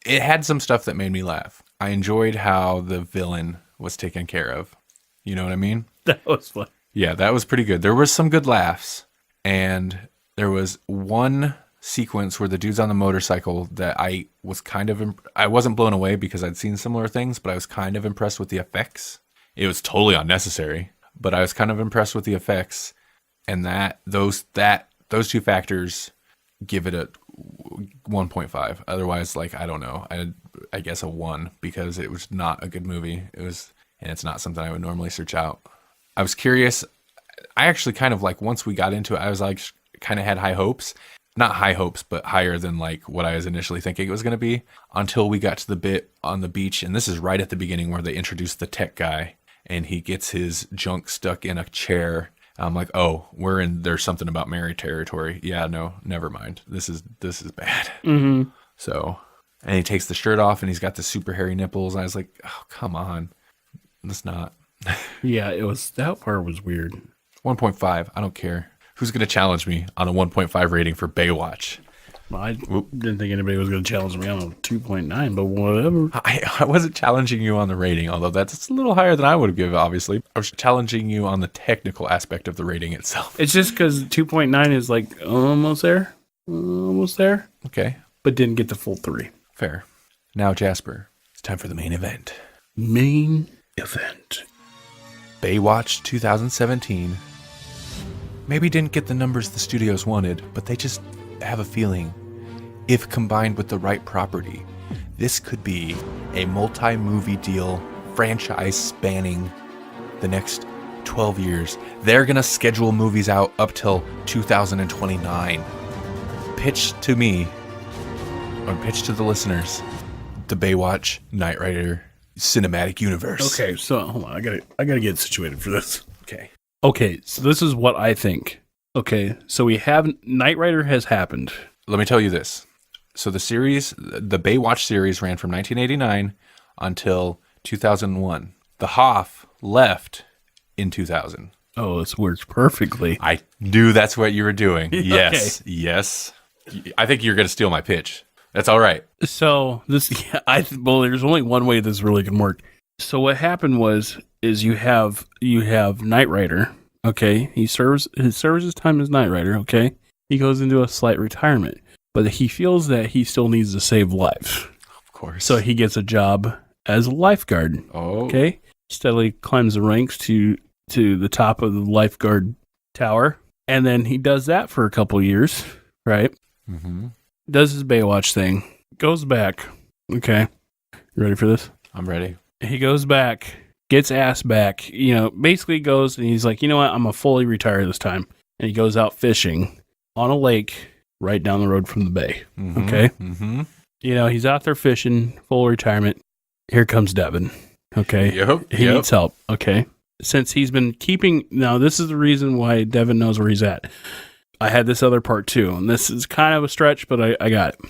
It had some stuff that made me laugh. I enjoyed how the villain was taken care of. You know what I mean? That was fun. Yeah, that was pretty good. There was some good laughs. And there was one sequence where the dude's on the motorcycle that I was kind of... I wasn't blown away because I'd seen similar things, but I was kind of impressed with the effects. It was totally unnecessary, but I was kind of impressed with the effects. And those 2 factors give it a 1.5. Otherwise, like, I don't know. I guess a 1 because it was not a good movie. And it's not something I would normally search out. I was curious. I actually kind of, like, once we got into it, I was like, kind of had high hopes. Not high hopes, but higher than, like, what I was initially thinking it was going to be until we got to the bit on the beach. And this is right at the beginning where they introduced the tech guy and he gets his junk stuck in a chair. I'm like, oh, there's something about Mary territory. Yeah, no, never mind. This is bad. Mm-hmm. So, and he takes the shirt off and he's got the super hairy nipples. And I was like, oh, come on. That's not. Yeah, that part was weird. 1.5. I don't care. Who's going to challenge me on a 1.5 rating for Baywatch? Well, I didn't think anybody was going to challenge me on a 2.9, but whatever. I wasn't challenging you on the rating, although that's a little higher than I would have given, obviously. I was challenging you on the technical aspect of the rating itself. It's just because 2.9 is like almost there. Okay. But didn't get the full 3. Fair. Now, Jasper, it's time for the main event. Main event. Baywatch 2017 maybe didn't get the numbers the studios wanted, but they just have a feeling, if combined with the right property, this could be a multi-movie deal, franchise spanning the next 12 years. They're going to schedule movies out up till 2029. Pitch to me, or pitch to the listeners, the Baywatch Knight Rider Cinematic Universe. Okay, so hold on, I gotta get situated for this. Okay, so this is what I think. Okay, so we have Knight Rider has happened. let me tell you this. So the Baywatch series ran from 1989 until 2001. The Hoff left in 2000. Oh, this works perfectly. I knew that's what you were doing. Yes, Okay. yes. I think you're going to steal my pitch. That's all right. So there's only one way this really can work. So what happened is you have Knight Rider. Okay, he serves his time as Knight Rider. Okay, he goes into a slight retirement, but he feels that he still needs to save lives. Of course. So he gets a job as a lifeguard. Oh. Okay, steadily climbs the ranks to the top of the lifeguard tower, and then he does that for a couple years, right? Mm-hmm. Does his Baywatch thing, goes back. Okay, you ready for this? I'm ready. He goes back, gets ass back, basically goes and he's like, you know what, I'm going to fully retire this time. And he goes out fishing on a lake right down the road from the bay. Mm-hmm. Okay? Mm-hmm. He's out there fishing, full retirement. Here comes Devin. Okay? Yep. He needs help. Okay? Since he's been now this is the reason why Devin knows where he's at. I had this other part too, and this is kind of a stretch, but I got it.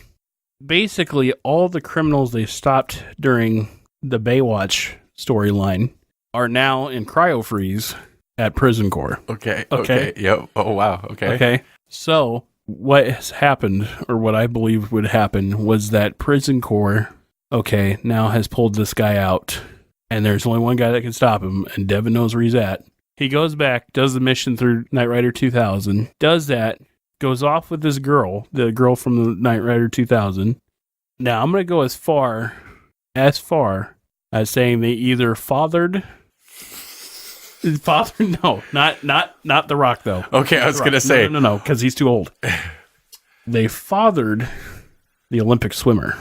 Basically, all the criminals they stopped during the Baywatch storyline are now in cryo freeze at prison corps. Okay. Yep. Oh, wow. Okay. So what has happened, or what I believe would happen, was that Prison Corps, now has pulled this guy out, and there's only one guy that can stop him, and Devin knows where he's at. He goes back, does the mission through Knight Rider 2000, does that, goes off with this girl, the girl from the Knight Rider 2000. Now, I'm going to go as far as saying they either fathered, no, not The Rock, though. Okay, I was going to say. No, because he's too old. They fathered the Olympic swimmer.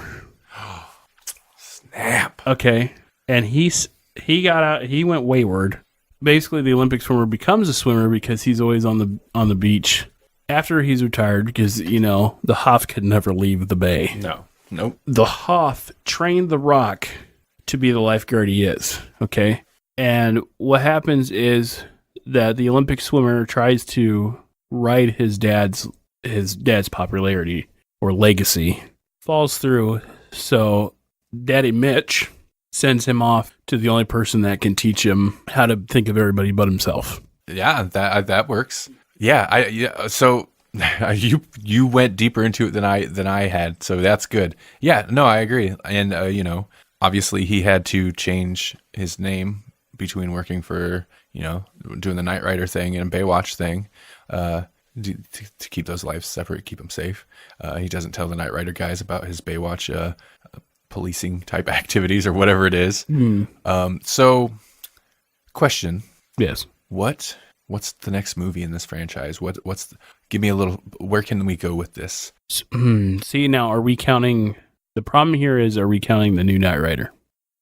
Snap. Okay, and he got out, he went wayward. Basically, the Olympic swimmer becomes a swimmer because he's always on the beach after he's retired, because, the Hoff could never leave the bay. No. Nope. The Hoff trained The Rock to be the lifeguard he is, okay? And what happens is that the Olympic swimmer tries to ride his dad's popularity or legacy, falls through, so Daddy Mitch sends him off to the only person that can teach him how to think of everybody but himself. Yeah, that works. Yeah, so you went deeper into it than I had, so that's good. Yeah, no, I agree. And obviously he had to change his name between working for, doing the Knight Rider thing and Baywatch thing, to keep those lives separate, keep them safe. He doesn't tell the Knight Rider guys about his Baywatch policing type activities or whatever it is. So, question. Yes. What's the next movie in this franchise? Give me a little, where can we go with this? See, now, are we counting, the problem here is, are we counting the new Knight Rider?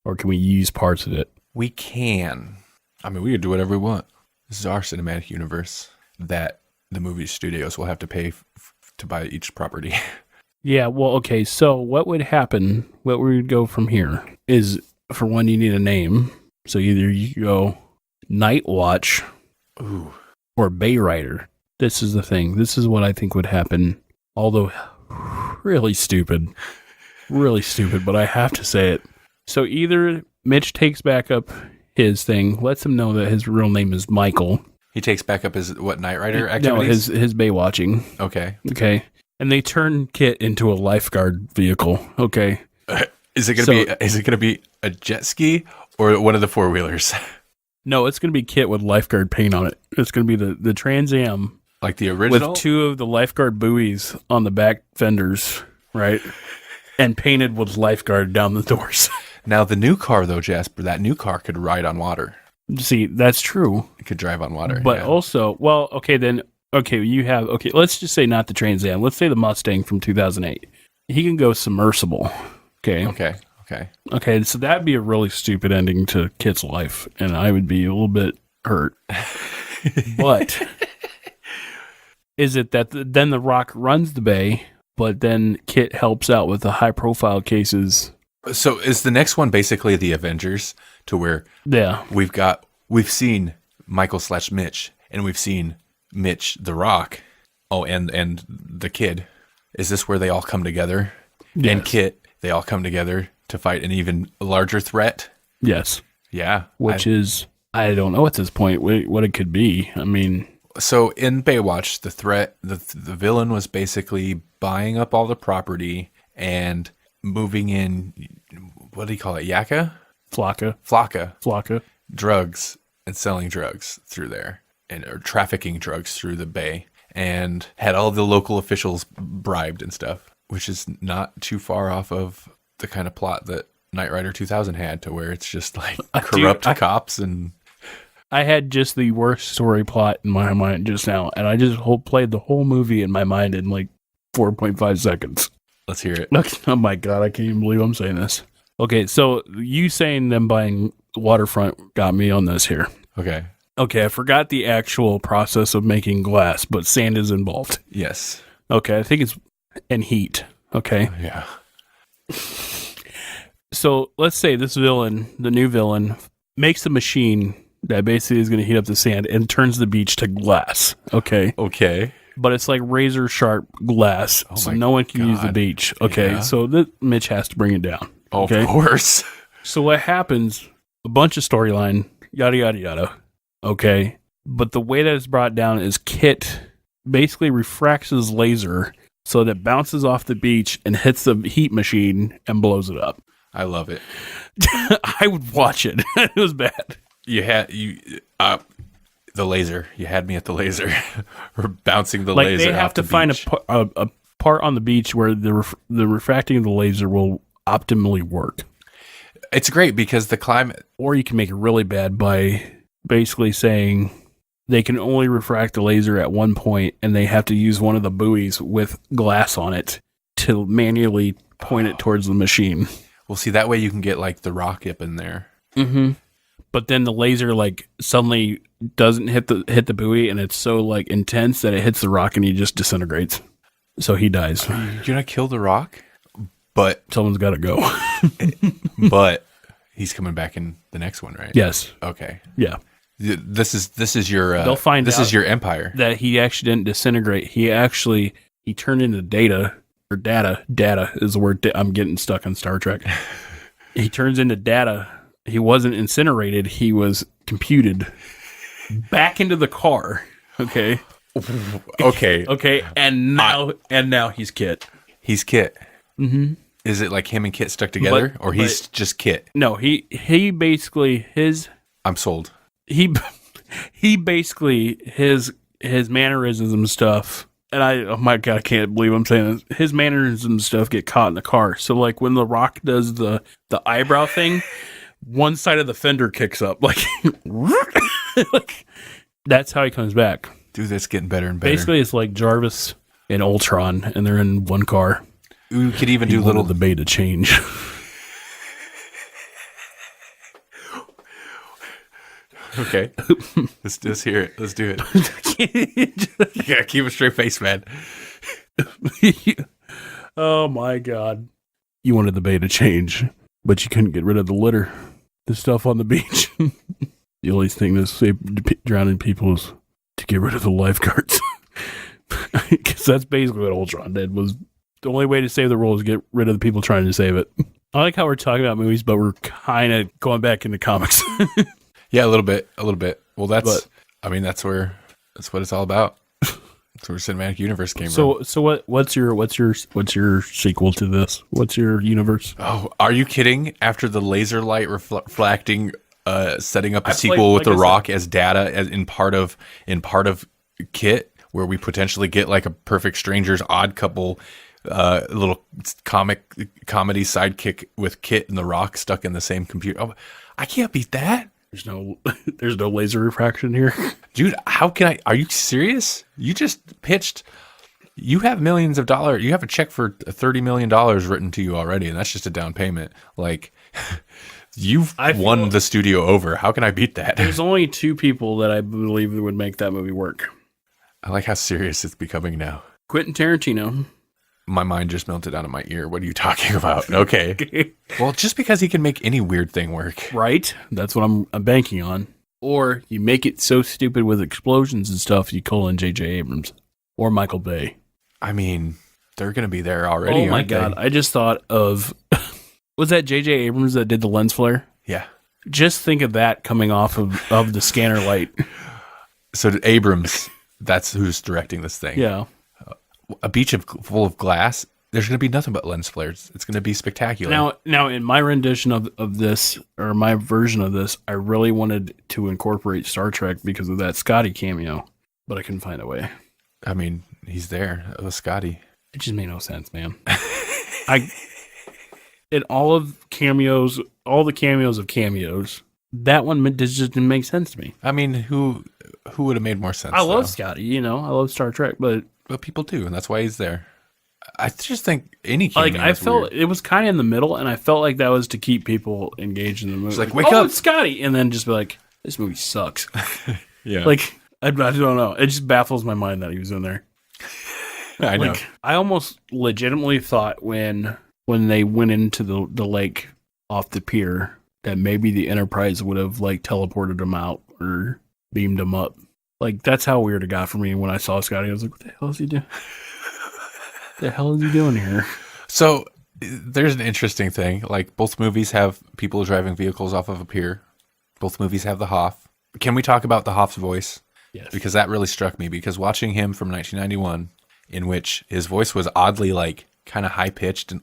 Or can we use parts of it? We can. I mean, we could do whatever we want. This is our cinematic universe that the movie studios will have to pay to buy each property. Yeah, well, okay, so what would happen, what we would go from here is, for one, you need a name. So either you go Night Watch or Bay Rider. This is the thing. This is what I think would happen, although really stupid, but I have to say it. So either Mitch takes back up his thing, lets him know that his real name is Michael. He takes back up his, Knight Rider activities? No, his bay watching. Okay. And they turn Kit into a lifeguard vehicle. Okay. Is it gonna be a jet ski or one of the four-wheelers? No, it's gonna be Kit with lifeguard paint on it. It's gonna be the Trans Am, like the original, with two of the lifeguard buoys on the back fenders, right? And painted with lifeguard down the doors. Now the new car, though, Jasper, that new car could ride on water. See, that's true. It could drive on water. But also, let's just say not the Trans Am. Let's say the Mustang from 2008. He can go submersible. Okay. Okay, so that'd be a really stupid ending to Kit's life, and I would be a little bit hurt. But is it that then The Rock runs the bay, but then Kit helps out with the high-profile cases? So is the next one basically the Avengers, to where we've seen Michael / Mitch, and we've seen Mitch, The Rock, and the kid. Is this where they all come together? Yes. And Kit, they all come together to fight an even larger threat? Yes. Yeah. I don't know at this point what it could be. I mean... So in Baywatch, the threat, the villain was basically buying up all the property and moving in, what do you call it, Yakka? Flocka. Drugs, and selling drugs through there, or trafficking drugs through the bay, and had all the local officials bribed and stuff, which is not too far off of the kind of plot that Knight Rider 2000 had, to where it's just like corrupt cops. And I had just the worst story plot in my mind just now, and I just played the whole movie in my mind in like 4.5 seconds. Let's hear it. Oh my God, I can't even believe I'm saying this. Okay, so you saying them buying waterfront got me on this here. Okay, I forgot the actual process of making glass, but sand is involved. Yes. Okay, I think it's, and heat. Okay. Yeah. So let's say this villain, the new villain, makes a machine that basically is going to heat up the sand and turns the beach to glass. Okay. But it's like razor sharp glass, so no one can use the beach. Okay, yeah. So Mitch has to bring it down. Okay? Of course. So what happens, a bunch of storyline, yada, yada, yada. Okay. But the way that it's brought down is Kit basically refracts his laser so that it bounces off the beach and hits the heat machine and blows it up. I love it. I would watch it. It was bad. The laser. You had me at the laser. Or bouncing the Like laser. they have off to the find beach. a part on the beach where the refracting of the laser will optimally work. It's great because the climate. Or you can make it really bad by basically saying they can only refract the laser at one point and they have to use one of the buoys with glass on it to manually point it towards the machine. Well, see, that way you can get like the rock up in there. Mm-hmm. But then the laser like suddenly doesn't hit the buoy, and it's so like intense that it hits the rock and he just disintegrates. So he dies. You're gonna kill the rock, but Someone's got to go. but he's coming back in the next one, right? Yes. Okay. Yeah. This is your. They'll find this out is your empire. that he actually didn't disintegrate. He turned into data. Data is the word. I'm getting stuck on Star Trek. He turns into data. He wasn't incinerated. He was computed back into the car. Okay. Okay. Okay. And now he's Kit. He's Kit. Mm-hmm. Is it like him and Kit stuck together, or he's just Kit? No, he basically I'm sold. he basically his mannerisms and stuff. And oh my God, I can't believe I'm saying this. His mannerisms and stuff get caught in the car. So like when The Rock does the eyebrow thing, one side of the fender kicks up. Like, like that's how he comes back. Dude, that's getting better and better. Basically, it's like Jarvis and Ultron, and they're in one car. We could even do little debate to change. Okay. Let's hear it. Let's do it. You gotta keep a straight face, man. Oh my God. You wanted the bay to change, but you couldn't get rid of the litter, the stuff on the beach. The only thing to save drowning people is to get rid of the lifeguards. Because that's basically what Ultron did. Was the only way to save the world is get rid of the people trying to save it. I like how we're talking about movies, but we're kind of going back into comics. Yeah, a little bit. Well, that's what it's all about. That's where Cinematic Universe came from. So what's your sequel to this? What's your universe? Oh, are you kidding? After the laser light reflecting, setting up a sequel like with The I said- Rock as Data as in part of Kit, where we potentially get like a Perfect Strangers odd couple, little comedy sidekick with Kit and The Rock stuck in the same computer. Oh, I can't beat that. There's no laser refraction here. Dude, how can I? Are you serious? You just pitched. You have millions of dollars. You have a check for $30 million written to you already, and that's just a down payment. Like, you've won the studio over. How can I beat that? There's only two people that I believe would make that movie work. I like how serious it's becoming now. Quentin Tarantino. My mind just melted out of my ear. What are you talking about? Okay. Well, just because he can make any weird thing work. Right? That's what I'm banking on. Or you make it so stupid with explosions and stuff, you call in J.J. Abrams or Michael Bay. I mean, they're going to be there already. Oh my aren't they? God. I just thought of, was that J.J. Abrams that did the lens flare? Yeah. Just think of that coming off of the scanner light. So Abrams, that's who's directing this thing. Yeah. A beach full of glass, there's going to be nothing but lens flares. It's going to be spectacular. Now, in my rendition of this, or my version of this, I really wanted to incorporate Star Trek because of that Scotty cameo, but I couldn't find a way. I mean, he's there. It was Scotty. It just made no sense, man. In all the cameos of cameos, that one just didn't make sense to me. I mean, who would have made more sense? I love Scotty, I love Star Trek, but people do, and that's why he's there. I just think any cameo I is felt weird. it was kind of in the middle, and I felt like that was to keep people engaged in the movie. It's like, wake up, it's Scotty, and then just be like, this movie sucks. Yeah, Like I don't know. It just baffles my mind that he was in there. I know. Like, I almost legitimately thought when they went into the lake off the pier that maybe the Enterprise would have like teleported them out or beamed them up. Like, that's how weird it got for me when I saw Scotty. I was like, what the hell is he doing? What the hell is he doing here? So there's an interesting thing. Like, both movies have people driving vehicles off of a pier. Both movies have the Hoff. Can we talk about the Hoff's voice? Yes. Because that really struck me. Because watching him from 1991, in which his voice was oddly like kind of high pitched and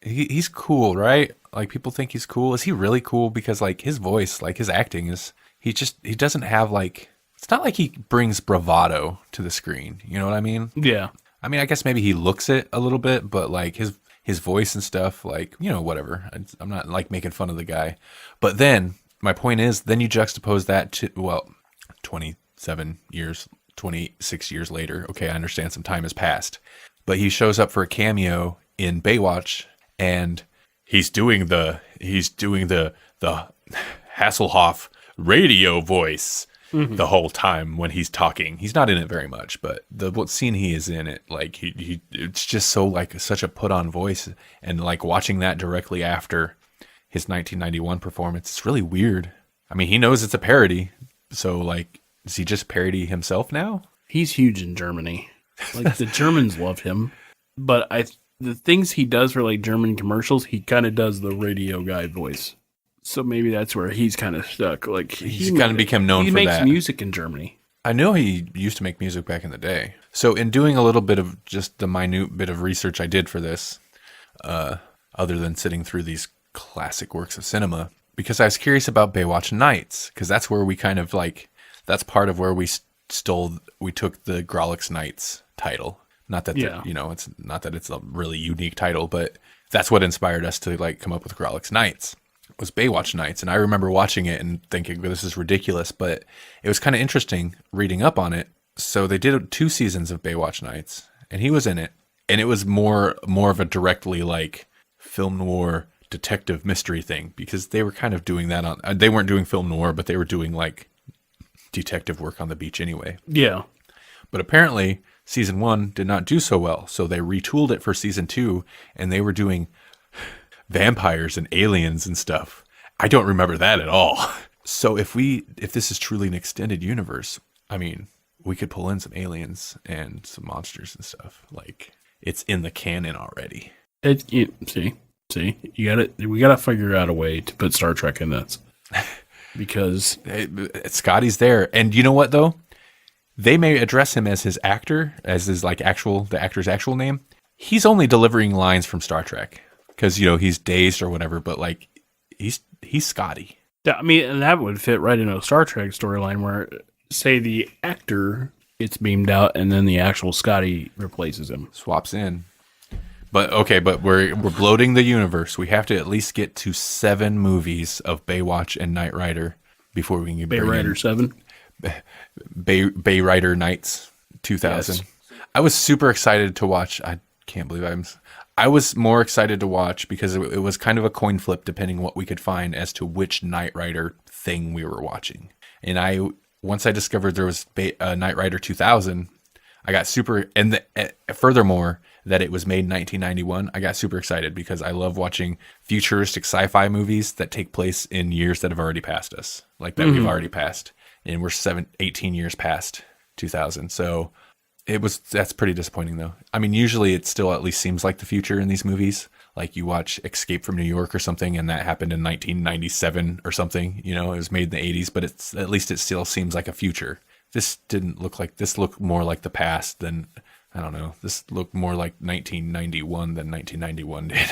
he's cool, right? Like people think he's cool. Is he really cool? Because like his voice, like his acting is, he doesn't have like, it's not like he brings bravado to the screen. You know what I mean? Yeah. I mean, I guess maybe he looks it a little bit, but like his voice and stuff, like, you know, whatever. I'm not like making fun of the guy. But then my point is, then you juxtapose that to, well, 26 years later. Okay, I understand some time has passed. But he shows up for a cameo in Baywatch, and he's doing the Hasselhoff radio voice the whole time when he's talking. He's not in it very much, but what scene he is in it, like he it's just so like such a put on voice, and like watching that directly after his 1991 performance, it's really weird. I mean, he knows it's a parody, so like, does he just parody himself now? He's huge in Germany. Like the Germans love him, but the things he does for like German commercials, he kind of does the radio guy voice. So maybe that's where he's kind of stuck. Like he's kind of become known for that. He makes music in Germany. I know he used to make music back in the day. So in doing a little bit of just the minute bit of research I did for this, other than sitting through these classic works of cinema, because I was curious about Baywatch Nights, because that's where we kind of like, that's part of where we took the Grawlix Nights title. Not that, you know, it's not that it's a really unique title, but that's what inspired us to like come up with Grawlix Nights. Was Baywatch Nights, and I remember watching it and thinking, well, this is ridiculous, but it was kind of interesting reading up on it. So they did 2 seasons of Baywatch Nights, and he was in it, and it was more of a directly like film noir detective mystery thing, because they were kind of doing that on, they weren't doing film noir, but they were doing like detective work on the beach anyway. Yeah. But apparently season 1 did not do so well, so they retooled it for season 2, and they were doing vampires and aliens and stuff. I don't remember that at all. So if this is truly an extended universe, I mean, we could pull in some aliens and some monsters and stuff. Like, it's in the canon already. See, we gotta figure out a way to put Star Trek in this, because Scotty's there. And you know what though? They may address him as his actor, as his like the actor's actual name. He's only delivering lines from Star Trek. Because, you know, he's dazed or whatever, but like he's Scotty. Yeah, I mean, and that would fit right into a Star Trek storyline where, say, the actor gets beamed out and then the actual Scotty replaces him. Swaps in. But okay, but we're bloating the universe. We have to at least get to 7 movies of Baywatch and Knight Rider before we can Bay Rider 7? Bay Rider Nights 2000. Yes. I was super excited to watch. I can't believe I was more excited to watch because it was kind of a coin flip depending what we could find as to which Knight Rider thing we were watching. And once I discovered there was Knight Rider 2000, I got super, and furthermore, that it was made in 1991, I got super excited because I love watching futuristic sci-fi movies that take place in years that have already passed us, like that we've already passed. And we're 18 years past 2000. So that's pretty disappointing though. I mean, usually it still at least seems like the future in these movies. Like you watch Escape from New York or something, and that happened in 1997 or something, you know, it was made in the 80s, but at least it still seems like a future. This didn't look like, this looked more like the past than, I don't know, this looked more like 1991 than 1991 did.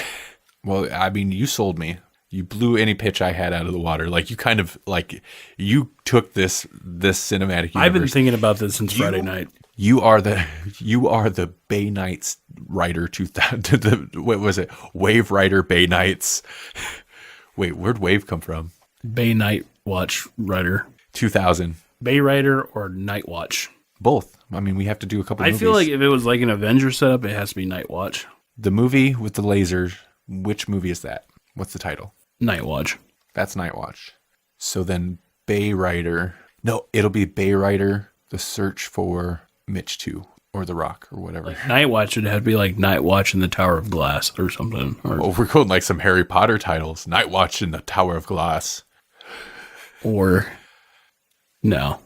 Well, I mean, you sold me. You blew any pitch I had out of the water. Like you kind of like, you took this cinematic universe. I've been thinking about this since Friday night. You are the Bay Nights writer 2000. What was it? Wave Rider Bay Nights. Wait, where'd Wave come from? Bay Night Watch Rider 2000. Bay Rider or Night Watch? Both. I mean, we have to do a couple. I feel like if it was like an Avengers setup, it has to be Night Watch. The movie with the lasers. Which movie is that? What's the title? Night Watch. That's Night Watch. So then Bay Rider. No, it'll be Bay Rider: The Search for Mitch 2 or The Rock or whatever. Like Night Watch would have to be like Night Watch in the Tower of Glass or something. Or we're going like some Harry Potter titles. Night Watch in the Tower of Glass. Or no.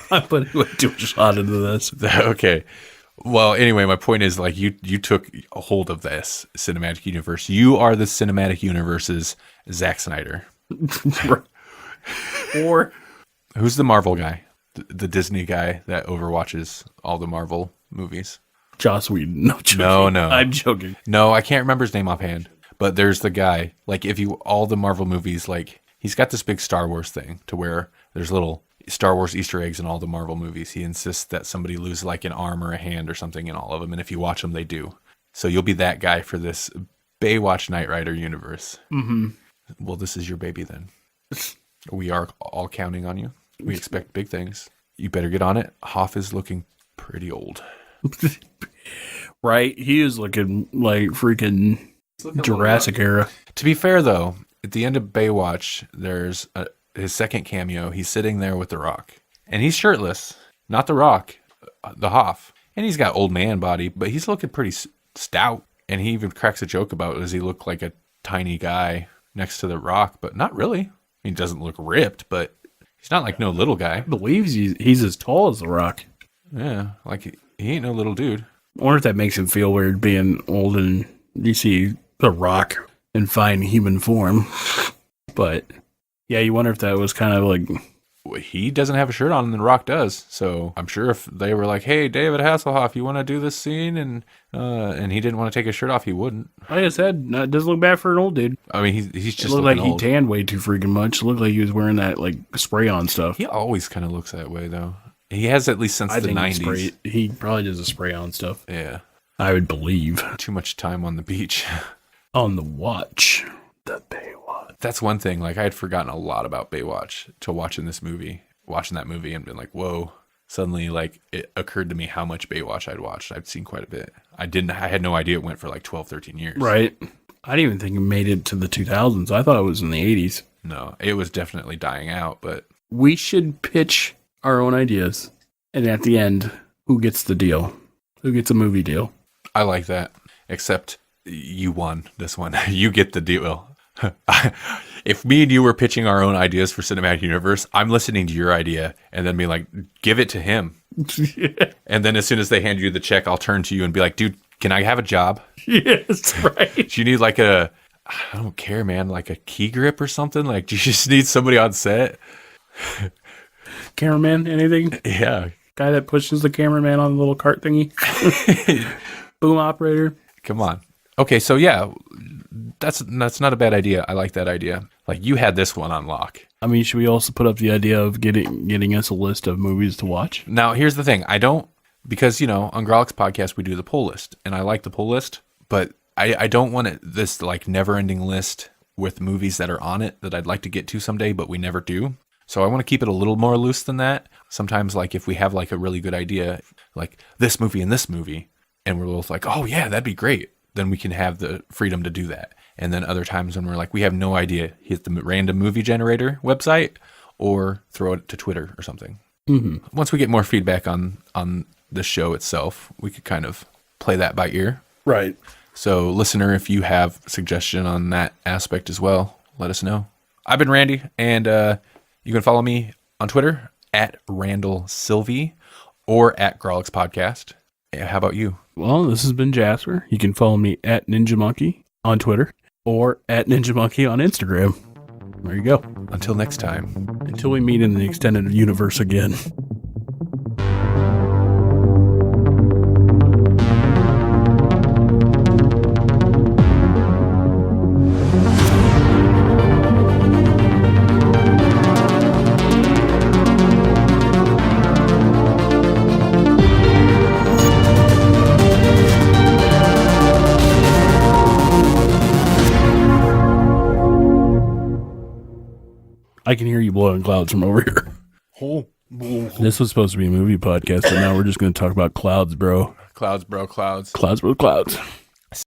I put way too much thought into this. Okay. Well, anyway, my point is like you took a hold of this cinematic universe. You are the cinematic universe's Zack Snyder. Or Who's the Marvel guy? The Disney guy that overwatches all the Marvel movies? Joss Whedon. No, joking. No. I'm joking. No, I can't remember his name offhand. But there's the guy, like all the Marvel movies, like he's got this big Star Wars thing to where there's little Star Wars Easter eggs in all the Marvel movies. He insists that somebody lose like an arm or a hand or something in all of them. And if you watch them, they do. So you'll be that guy for this Baywatch Knight Rider universe. Mm-hmm. Well, this is your baby then. We are all counting on you. We expect big things. You better get on it. Hoff is looking pretty old. Right? He is looking like freaking Jurassic era. To be fair, though, at the end of Baywatch, there's his second cameo. He's sitting there with The Rock. And he's shirtless. Not The Rock, the Hoff. And he's got old man body, but he's looking pretty stout. And he even cracks a joke about, does he look like a tiny guy next to The Rock? But not really. He doesn't look ripped, but he's not like no little guy. I believe he's as tall as The Rock. Yeah, like he ain't no little dude. I wonder if that makes him feel weird being old and you see The Rock in fine human form. But yeah, you wonder if that was kind of like... He doesn't have a shirt on and The Rock does. So I'm sure if they were like, hey, David Hasselhoff, you want to do this scene? And he didn't want to take his shirt off, he wouldn't. Like I said, it doesn't look bad for an old dude. I mean, he's just It looked like he old. tanned way too freaking much. It looked like he was wearing that like spray-on stuff. He always kind of looks that way, though. He has at least since the 90s. He probably does a spray-on stuff. Yeah. I would believe. Too much time on the beach. On the watch. The Baywatch. That's one thing. Like, I had forgotten a lot about Baywatch till watching that movie and been like, whoa. Suddenly, like, it occurred to me how much Baywatch I'd watched. I'd seen quite a bit. I had no idea it went for like 12, 13 years. Right. I didn't even think it made it to the 2000s. I thought it was in the 80s. No, it was definitely dying out, but... We should pitch our own ideas. And at the end, who gets the deal? Who gets a movie deal? I like that. Except you won this one. You get the deal. If me and you were pitching our own ideas for Cinematic Universe, I'm listening to your idea and then be like, give it to him. And then as soon as they hand you the check, I'll turn to you and be like, dude, can I have a job? Yes, right. Do you need like I don't care, man, like a key grip or something? Like, do you just need somebody on set? Cameraman, anything? Yeah. Guy that pushes the cameraman on the little cart thingy. Boom operator. Come on. Okay, so yeah, that's not a bad idea. I like that idea. Like, you had this one on lock. I mean, should we also put up the idea of getting us a list of movies to watch? Now, here's the thing. Because, on Grawlix Podcast, we do the pull list, and I like the pull list, but I don't want this, like, never-ending list with movies that are on it that I'd like to get to someday, but we never do. So I want to keep it a little more loose than that. Sometimes, like, if we have, like, a really good idea, like, this movie and this movie, and we're both like, oh, yeah, that'd be great, then we can have the freedom to do that. And then other times when we're like, we have no idea, hit the random movie generator website or throw it to Twitter or something. Mm-hmm. Once we get more feedback on the show itself, we could kind of play that by ear. Right. So, listener, if you have a suggestion on that aspect as well, let us know. I've been Randy, and you can follow me on Twitter at Randall Sylvie or at Grawlix Podcast. How about you? Well, this has been Jasper. You can follow me at Ninja Monkey on Twitter or at Ninja Monkey on Instagram. There you go. Until next time. Until we meet in the extended universe again. I can hear you blowing clouds from over here. This was supposed to be a movie podcast, but now we're just going to talk about clouds, bro. Clouds, bro, clouds. Clouds, bro, clouds.